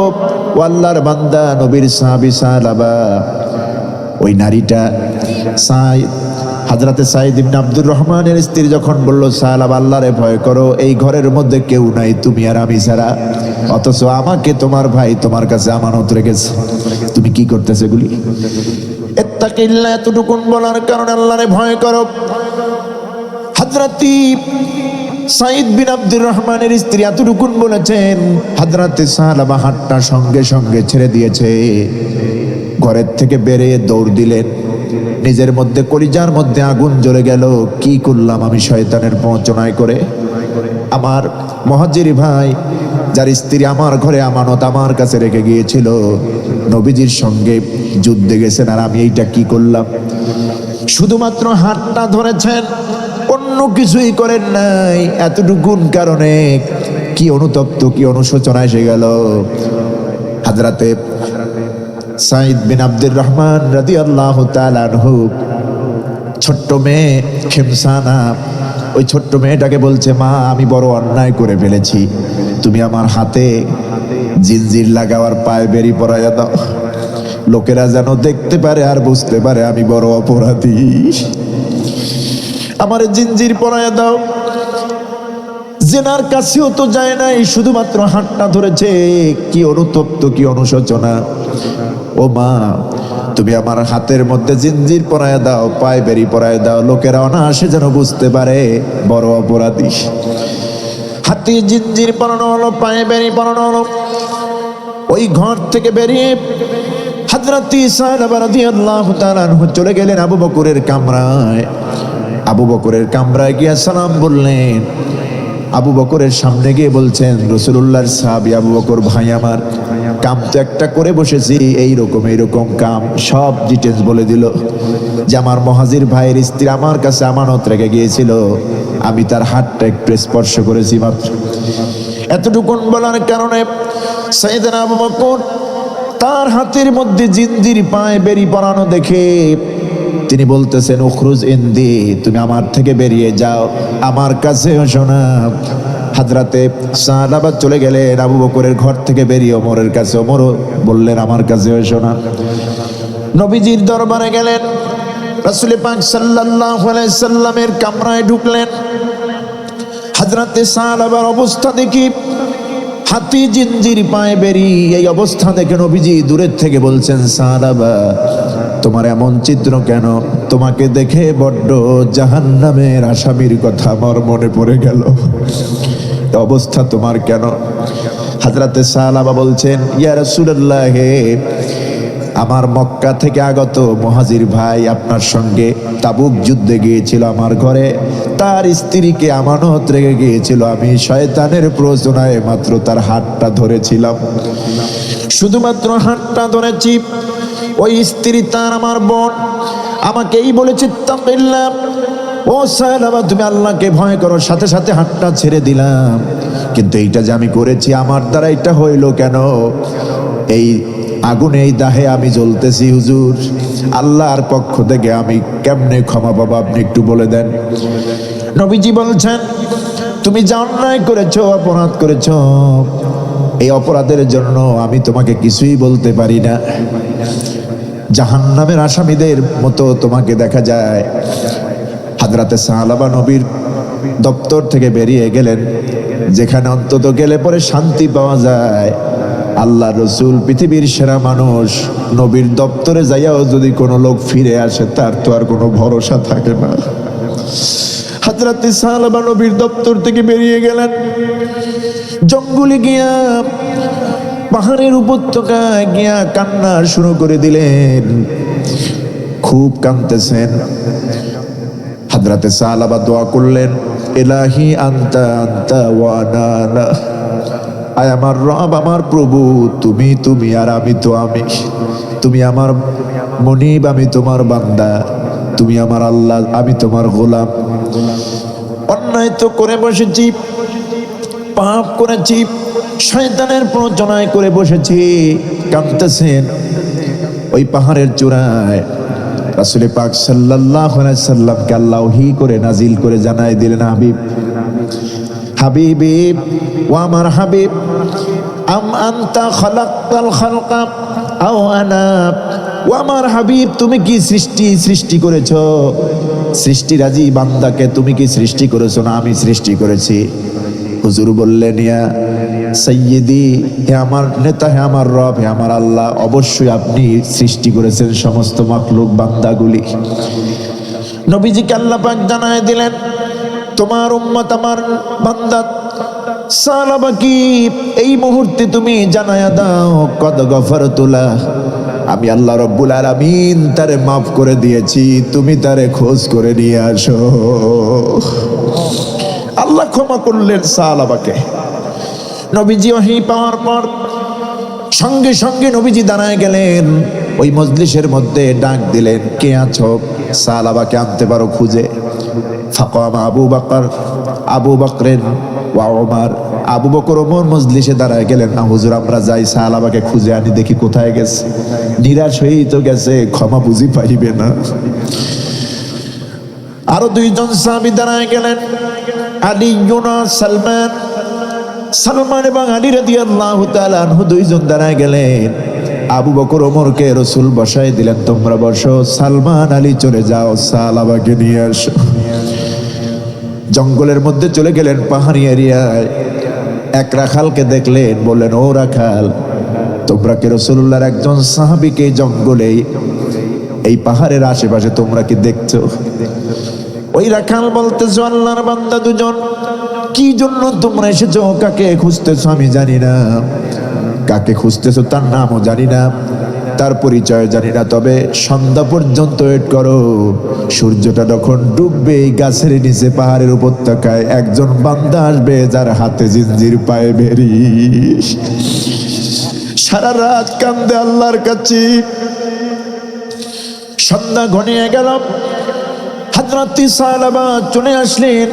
A: ও আল্লাহর বান্দা, নবীর সাহাবী সাহাবা, ওই নারীটা হযরতে সাঈদ ইবনে আব্দুর রহমানের স্ত্রী যখন বলল, সাহাবা আল্লাহরে ভয় করো, এই ঘরের মধ্যে কেউ নাই তুমি আর আমি ছাড়া, অথচ আমাকে তোমার ভাই তোমার কাছে আমানত রেখেছে, তুমি কি করতেছো এগুলি? ইত্তাকিল্লাহ, এতটুকুন বলার কারণে আল্লাহরে ভয় করো। হযরত সাঈদ বিন আব্দুর রহমানের স্ত্রী এতটুকুন বলেছেন, হযরতে সাহাবা হাতটা সঙ্গে সঙ্গে ছেড়ে দিয়েছে, ঘরের থেকে বেরিয়ে দৌড় দিলেন। নিজের মধ্যে, কলিজার মধ্যে আগুন জ্বলে গেল, কি করলাম আমি শয়তানের প্ররোচনায় করে। আমার মুহাজির ভাই, যার স্ত্রী আমার ঘরে আমানত আমার কাছে রেখে গিয়েছিল, নবীজির সঙ্গে যুদ্ধে গেছেন, আর আমি এইটা কি করলাম? শুধুমাত্র হাতটা ধরেছেন, অন্য কিছুই করেন নাই। এতটুকুন কারণে কি অনুতপ্ত, কি অনুশোচনা এসে গেল। হযরতে সাঈদ বিন আব্দুর রহমান রাদিয়াল্লাহু তাআলা আনহু, ছোট্ট মেয়ে খেমসানা, ওই ছোট্ট মেয়েটাকে বলছে, মা আমি বড় অন্যায় করে ফেলেছি, তুমি আমার হাতে জিনজির লাগাওয়ার পায়ে বেরি পরাইয়া দাও, লোকেরা যেন দেখতে পারে আর বুঝতে পারে আমি বড় অপরাধী, আমার জিনজির পরাইয়া দাও। জেনার কাছেও তো যায় নাই, শুধুমাত্র হাতটা ধরেছে, কি অনুতপ্ত, কি অনুশোচনা। ও মা, তুমি আমার হাতের মধ্যে জিনজির পরাইয়া দাও, পায়ে বেরি পরাইয়া দাও, লোকেরা অনায়াসে যেন বুঝতে পারে বড় অপরাধী। হাতে জিনজির পরানো হলো, পায়ে বেরি পরানো হলো। ওই ঘর থেকে বেরিয়ে হযরত সাহাবা রাদিয়াল্লাহু তাআলা আনহু চলে গেলেন আবু বকরের কামরায়। আবু বকরের কামরায় গিয়ে সালাম বললেন। আবু বকরের সামনে গিয়ে বলছেন, রাসূলুল্লাহর সাহাবী আবু বকর ভাই আমার, কাম তো একটা করে বসেছি, এইরকম কাম, সব ডিটেলস বলে দিল যে আমার মুহাজির ভাইয়ের স্ত্রী আমার কাছে আমানত রেখে গিয়েছিল, আমি তার হাতটা একটু স্পর্শ করেছি মাত্র। এতটুকুন বলার কারণে সাইয়েদনা আবু বকর তার হাতের মধ্যে জিনজির পায়ে বেরি পরানো দেখে তিনি বলতেছেন, উখরুজ ইনদি, তুমি আমার থেকে বেরিয়ে যাও, আমার কাছে এসো না। হযরতে সাহাবা চলে গেলেন আবু বকরের ঘর থেকে বেরিয়ে ওমরের কাছে, ওমরও বললেন আমার কাছে এসো না। নবীজির দরবারে গেলেন, রাসূল পাক সাল্লাল্লাহু আলাইহি সাল্লামের কামরায় ঢুকলেন। হযরতে সাহাবার অবস্থা দেখি, হাতি জিনজির পায়ে বেরি, এই অবস্থা দেখে নবীজি দূরের থেকে বলছেন, সাহাবা তোমার এমন চিত্র কেন? তোমাকে দেখে বড্ড জাহান্নামের আসামির কথা আমার মনে পড়ে গেল, অবস্থা তোমার কেন? হযরতে সাহাবা বলছেন, ইয়া রাসূলুল্লাহ, আমার মক্কা থেকে আগত মুহাজির ভাই আপনার সঙ্গে তাবুক যুদ্ধে গিয়েছিল আমার ঘরে, তার স্ত্রীকে আমানত রেখে গিয়েছিল, আমি শয়তানের প্ররোচনায় মাত্র তার হাতটা ধরেছিলাম, শুধুমাত্র হাতটা ধরেছি। ওই স্ত্রী তার আমার বোন আমাকেই বলেছে তাকিল্লাহ, ও সালাবা তুমি আল্লাহকে ভয় করো, সাথে সাথে হাতটা ছেড়ে দিলাম। কিন্তু এইটা যে আমি করেছি আমার দ্বারা এটা হইল কেন? এই আগুনে এই দাহে আমি জ্বলতেছি হুজুর, আল্লাহর পক্ষ থেকে আমি কেমনে ক্ষমা পাবো আপনি একটু বলে দেন। নবীজি বলছেন তুমি যা অন্যায় করেছো, অপরাধ করেছো, এই অপরাধের জন্য আমি তোমাকে কিছুই বলতে পারি না। জাহান্নামের আসামিদের মতো তোমাকে দেখা যায়। হযরতে সাহাবা নবীর দপ্তর থেকে বেরিয়ে গেলেন, যেখানে অন্তত গেলে পরে শান্তি পাওয়া যায়। আল্লাহ রসুল পৃথিবীর সেরা মানুষ, নবীর দপ্তরে যাইয়াও যদি কোনো লোক ফিরে আসে তার তো আর কোনো ভরসা থাকে না। হযরতে সাহাবা নবীর দপ্তর থেকে বেরিয়ে গেলেন, জঙ্গলে গিয়া পাহাড়ের উপত্যকায় গিয়া কান্না শুরু করে দিলেন, খুব কাঁদতেছেন। হযরতে সাহাবা দোয়া করলেন, ইলাহি আনতা আনতা ওয়া আনা আনা, আয় আমার রব, আমার প্রভু, তুমি তুমি আর আমি তো আমি, তুমি আমার মনিব, আমি তোমার বান্দা, তুমি আমার আল্লাহ, আমি তোমার গোলাম। অন্যায় তো করে বসেছি, পাপ করেছি, শয়তানের প্ররোচনায় করে বসেছি। কাঁদতেছেন। ওই পাহাড়ের চূড়ায় রাসূল পাক সাল্লাল্লাহু আলাইহি সাল্লামকে আল্লাহ ওহী করে নাজিল করে জানাই দিলেন, হাবিব হাবিবি ও আমার হাবিব, আম আনতা খালাকতাল খালকা আও আনা, ও আমার হাবিব তুমি কি সৃষ্টি করেছো? সৃষ্টিরাজি বান্দাকে তুমি কি সৃষ্টি করেছো না আমি সৃষ্টি করেছি? হুজুর বললেন, ইয়া সাইয়্যিদি, হে আমার নেতা, হে আমার রব, হে আমার আল্লাহ, অবশ্যই আপনি সৃষ্টি করেছেন সমস্ত মাখলুক বান্দাগুলি। নবীজিকে আল্লাহ পাক জানায় দিলেন, তোমার উম্মত আমার বান্দা সাহাবা কি এই মুহূর্তে তুমি জানায়া দাও, কদ গফরতু লাহ, আমি আল্লাহ রব্বুল আলামিন তারে মাফ করে দিয়েছি, তুমি তারে খোঁজ করে নিয়ে আসো। আল্লাহ ক্ষমা করলেন সাহাবাকে। নবীজি ওহী পাওয়ার পর সঙ্গে সঙ্গে নবীজি দাঁড়ায় গেলেন, ওই মজলিসের মধ্যে ডাক দিলেন, কে আছো? সাহাবাকে আনতে পারো খুঁজে। ফাকাম আবু বকর, আবু বকরের ওয়া ওমর, আবু বকর ওমর মজলিসে দাঁড়ায় গেলেন, না হুজুর আমরা যাই সাহাবাকে খুঁজে আনি, দেখি কোথায় গেছে, নিরাশ হয়েই তো গেছে, ক্ষমা বুঝি পাইবে না। আরো দুইজন সাহাবী দাঁড়ায় গেলেন, আলী ইবনে সালমান, সালমান এবং আলী রাদিয়াল্লাহু তাআলা আনহু দুইজন দাঁড়ায় গেলেন। আবু বকর ওমরকে রাসূল বসায় দিলেন, তোমরা বসো, সালমান আলী চলে যাও, সাহাবাকে নিয়ে আসো। জঙ্গলের মধ্যে চলে গেলেন, পাহাড়ি এরিয়ায়। এক রাখালকে দেখলেন, বললেন, ও রাখাল, তোমরা কি রাসূলুল্লাহর একজন সাহাবীকে জঙ্গলে এই পাহাড়ের আশেপাশে তোমরা কি দেখছো? ওই রাখাল বলতেছো, আল্লাহর বান্দা দুজন, কি জন্য তোমরা এসেছো, কাকে খুঁজতেছো আমি জানি না, কাকে খুঁজতেছো তার নামও জানি না, তার পরিচয় জানি না, তবে সন্ধ্যা পর্যন্ত ওয়েট করো, সূর্যটা যখন ডুববে এই গাছের নিচে পাহাড়ের উপত্যকায় একজন বান্দা আসবে যার হাতে জিঞ্জির, পায়ে বেরি। সারা রাত কান্দে আল্লাহর কাছে। সন্ধ্যা ঘনিয়ে গেল, হযরত সাহাবা চলে আসলেন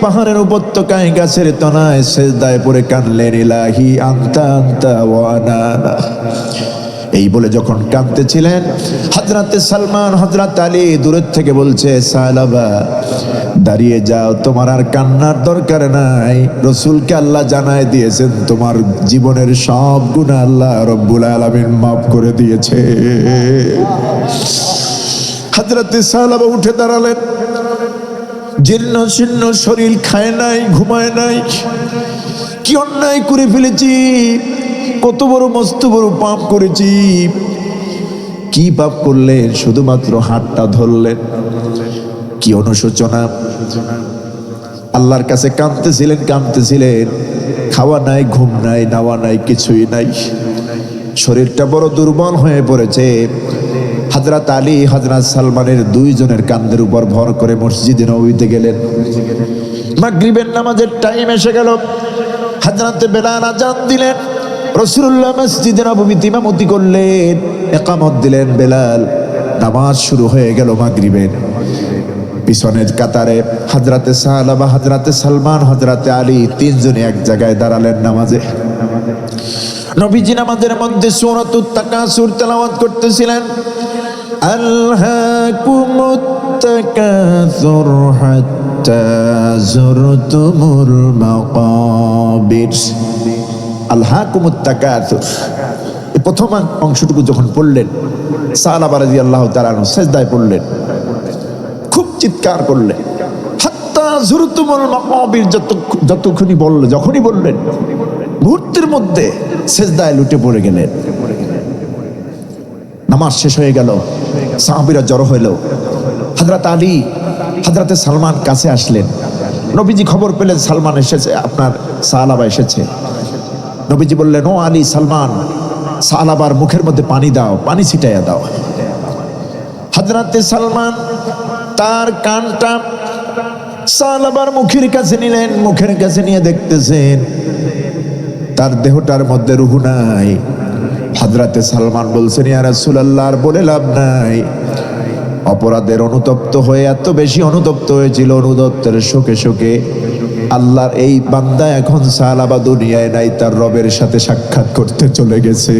A: পাহাড়ের উপত্যকায়, গাছের তলায় সেজদায় পড়ে কাঁদলেন, ইলাহি আনতা আনতা ওয়া আনা আনা। এই বলে যখন কাঁদতেছিলেন, হযরত সালমান, হযরত আলী দূরের থেকে বলছে, সাহাবা দাঁড়িয়ে যাও, তোমার আর কান্নার দরকার নাই, রাসূলকে আল্লাহ জানায় দিয়েছেন তোমার জীবনের সব গুনাহ আল্লাহ রব্বুল আলামিন মাফ করে দিয়েছে। হযরত সাহাবা উঠে দাঁড়ালেন, জীর্ণ শীর্ণ শরীর, খায় নাই, ঘুমায় নাই, কি অন্যায় করে ফেলেছি, কত বড় মস্ত বড় পাপ করেছি। কি পাপ করলেন? শুধুমাত্র হাতটা ধরলেন, কি অনুশোচনা। আল্লাহর কাছে কাঁদতেছিলেন, খাওয়া নাই, ঘুম নাই, নাওয়া নাই, কিছুই নাই, শরীরটা বড় দুর্বল হয়ে পড়েছে। হযরত আলী হযরত সালমানের দুইজনের কাঁধের উপর ভর করে মসজিদে নববীতে গেলেন। মাগরিবের নামাজের টাইম এসে গেল। হযরত বেলাল আযান দিলেন, রাসূলুল্লাহ মসজিদে নববীতে ইমামতি করলেন, ইকামত দিলেন বেলাল। নামাজ শুরু হয়ে গেল মাগরিবের। পিছনের কাতারে হযরতে সাহাবা, হযরতে সালমান, হযরতে আলী তিনজনে এক জায়গায় দাঁড়ালেন নামাজে। নবীজি নামাজের মধ্যে সূরাতুত তাকাসুর তেলাওয়াত করতেছিলেন। আলহাকুমুত তাকাসুর হাত্তা যুরতুমুল মাকাবির। আলহাকুমুত তাকাসুর, এই প্রথম অংশটুকু যখন পড়লেন, সাহাবা রাদিয়াল্লাহু তাআলা সিজদায় পড়লেন, খুব চিৎকার করলেন। হাত্তা যুরতুমুল মাকাবির, যতক্ষণই বলল, যখনই বললেন মুহূর্তের মধ্যে সিজদায় লুটে পড়ে গেলেন। নামাজ শেষ হয়ে গেল, সাহাবীরা জড়ো হইল। হযরত আলী, হযরতে সালমান কাছে আসলেন। নবীজি খবর পেলেন সালমান এসেছে, আপনার সাহাবা এসেছে। নবীজি বললেন, ও আলী, সালমান, সাহাবার মুখের মধ্যে পানি দাও, পানি ছিটাইয়া দাও। হযরতে সালমান তার কানটা সাহাবার মুখের কাছে নিলেন, মুখের কাছে নিয়ে দেখতেছেন তার দেহটার মধ্যে রূহ নাই। হযরতে সালমান বলছেন, ইয়া রাসূলুল্লাহ, আর বলে লাভ নাই। অপরাধের অনুতপ্ত হয়ে, এত বেশি অনুতপ্ত হয়েছিল, অনুতপ্তের শোকে শোকে আল্লাহর এই বান্দা এখন সাহাবা দুনিয়ায় নাই, তার রবের সাথে সাক্ষাৎ করতে চলে গেছে।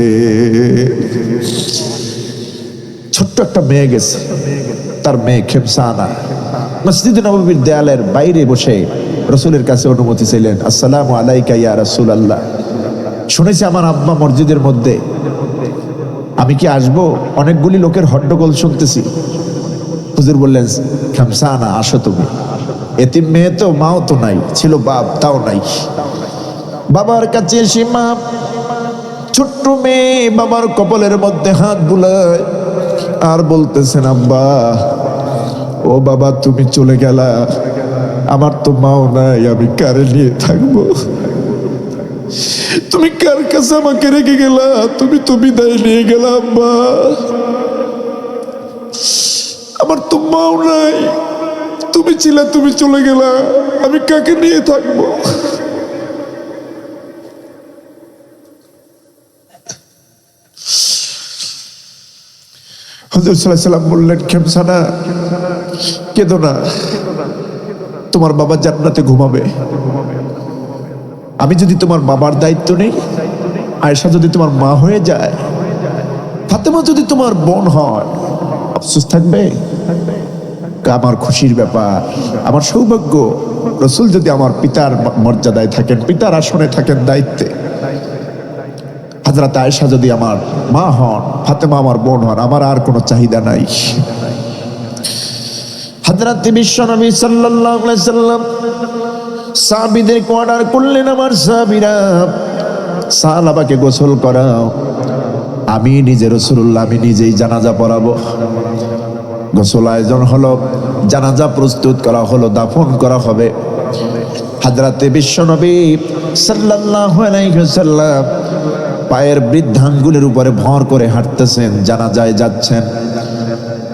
A: ছোট্ট একটা মেয়ে গেছে, তার মেয়ে খেমসানা মসজিদে নববীর দেয়ালের বাইরে বসে রাসূলের কাছে অনুমতি চাইলেন। আসসালামু আলাইকা ইয়া রাসূলুল্লাহ, শুনেছি আমার আব্বা মসজিদের মধ্যে, আমি কি আসবো? অনেকগুলি লোকের হট্টগোল শুনতেছি। হুজুর বললেন, খেমসানা, আসো তুমি। এতিম মেয়ে তো, মাও তো নাই, ছিল বাপ, তাও নাই। বাবার কাছে এসে মা, ছোট্ট মেয়ে বাবার কপালের মধ্যে হাত বুলায় আর বলতেছেন, আব্বা, ও বাবা, তুমি চলে গেলা, আমার তো মাও নাই, আমি কারে নিয়ে থাকবো? তুমি কার কাছে আমাকে রেখে গেলা? তুমি তো বিদায় নিয়ে গেলা আব্বা, আমার তো মাও নাই, তুমি ছিলা, তুমি চলে গেলা, আমি কাকে নিয়ে থাকবো? হুজুর সাল্লাল্লাহু আলাইহি ওয়াসাল্লাম বললেন, খেমসানা, কেঁদো না, তোমার বাবা জান্নাতে ঘুমাবে। আমি যদি তোমার বাবার দায়িত্ব নেই, আয়েশা যদি তোমার মা হয়ে যায়, ফাতেমা যদি তোমার বোন হয়, আফসোস থাকবে? আমার খুশির ব্যাপার, আমার সৌভাগ্য, রাসূল যদি আমার পিতার মর্যাদায় থাকেন, পিতার আসনে থাকেন, দায়িত্বে, হযরত আয়েশা যদি আমার মা হন, ফাতেমা আমার বোন হন, আমার আর কোনো চাহিদা নাই। হযরত বিশ্বনবী সাল্লাল্লাহু আলাইহি সাল্লাম সাহাবীদেরকে অর্ডার করলেন, আমার সাহাবীরা, সাহাবাকে গোসল করাও, আমি নিজে রাসূলুল্লাহ, আমি নিজেই জানাজা পড়াবো। গোসল আয়োজন হলো, জানাজা প্রস্তুত করা হলো, দাফন করা হবে। হযরত বিশ্বনবী সাল্লাল্লাহু আলাইহি ওয়াসাল্লাম পায়ের বৃদ্ধাঙ্গুলের উপরে ভর করে হাঁটতেছেন, জানাজায় যাচ্ছেন।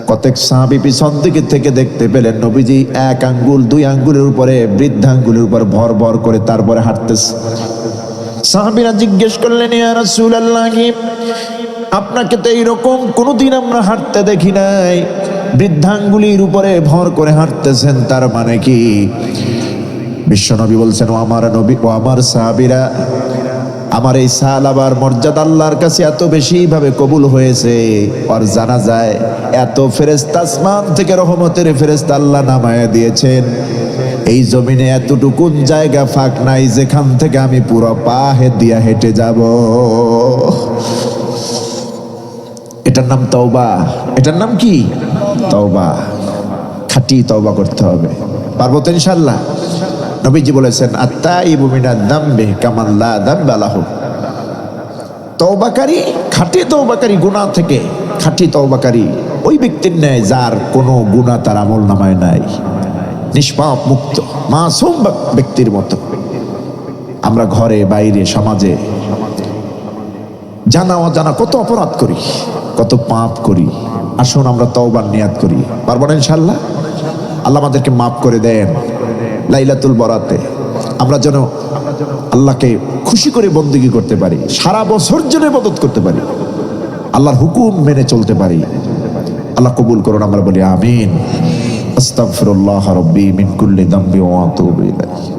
A: কতক সাহাবী পিছন দিকে থেকে দেখতে পেলেন নবীজি এক আঙ্গুল, দুই আঙ্গুলের উপরে, বৃদ্ধাঙ্গুলের উপর ভর ভর করে তারপরে হাঁটতেছে। সাহাবীরা জিজ্ঞেস করলেন, ইয়া রাসূলুল্লাহ, আপনাকে তো এইরকম কোনোদিন আমরা হাঁটতে দেখি নাই, বৃদ্ধাঙ্গুলির উপরে ভর করে হাঁটতেছেন, তার মানে কি? বিশ্বনবী বলছেন, ও আমার নবী, ও আমার সাহাবীরা, আমার এই সাহাবার মর্যাদা আল্লাহর কাছে এত বেশি ভাবে কবুল হয়েছে, আর জানা যায় এত ফেরেশতা, আসমান থেকে রহমতের ফেরেশতা আল্লাহ নামায়া দিয়েছেন। এই জমিনে এতটুকুন জায়গা ফাঁক নাই যেখান থেকে আমি পুরো পা দিয়া হেঁটে যাব। এটার নাম তওবা। এটার নাম কি? তওবা। খাঁটি তওবা করতে হবে। পারবো তো ইনশাআল্লাহ? নবীজি বলেছেন, আত্তাইবু মিনাদ যামবি কামান লা যামবা লাহু। তওবাকারী, খাঁটি তওবাকারী, গুনাহ থেকে খাঁটি তওবাকারী ওই ব্যক্তির ন্যায় যার কোনো গুনাহ তার আমলনামায় নাই, নিষ্পাপ মুক্ত মাসুম ব্যক্তির মতো। আমরা ঘরে বাইরে সমাজে জানা অজানা কত অপরাধ করি, কত পাপ করি। আসুন আমরা তওবার নিয়াত করি, পারবো না ইনশাআল্লাহ? আল্লাহ আমাদেরকে মাফ করে দেন। লাইলাতুল বরাতে আমরা যেন আল্লাহকে খুশি করে বন্দেগী করতে পারি, সারা বছর জন্য ইবাদত করতে পারি, আল্লাহর হুকুম মেনে চলতে পারি। আল্লাহ কবুল করুন, আমরা বলি আমিন। আস্তাগফিরুল্লাহ রাব্বি মিন কুল্লি যামবি ওয়া আতুবু ইলাইহি।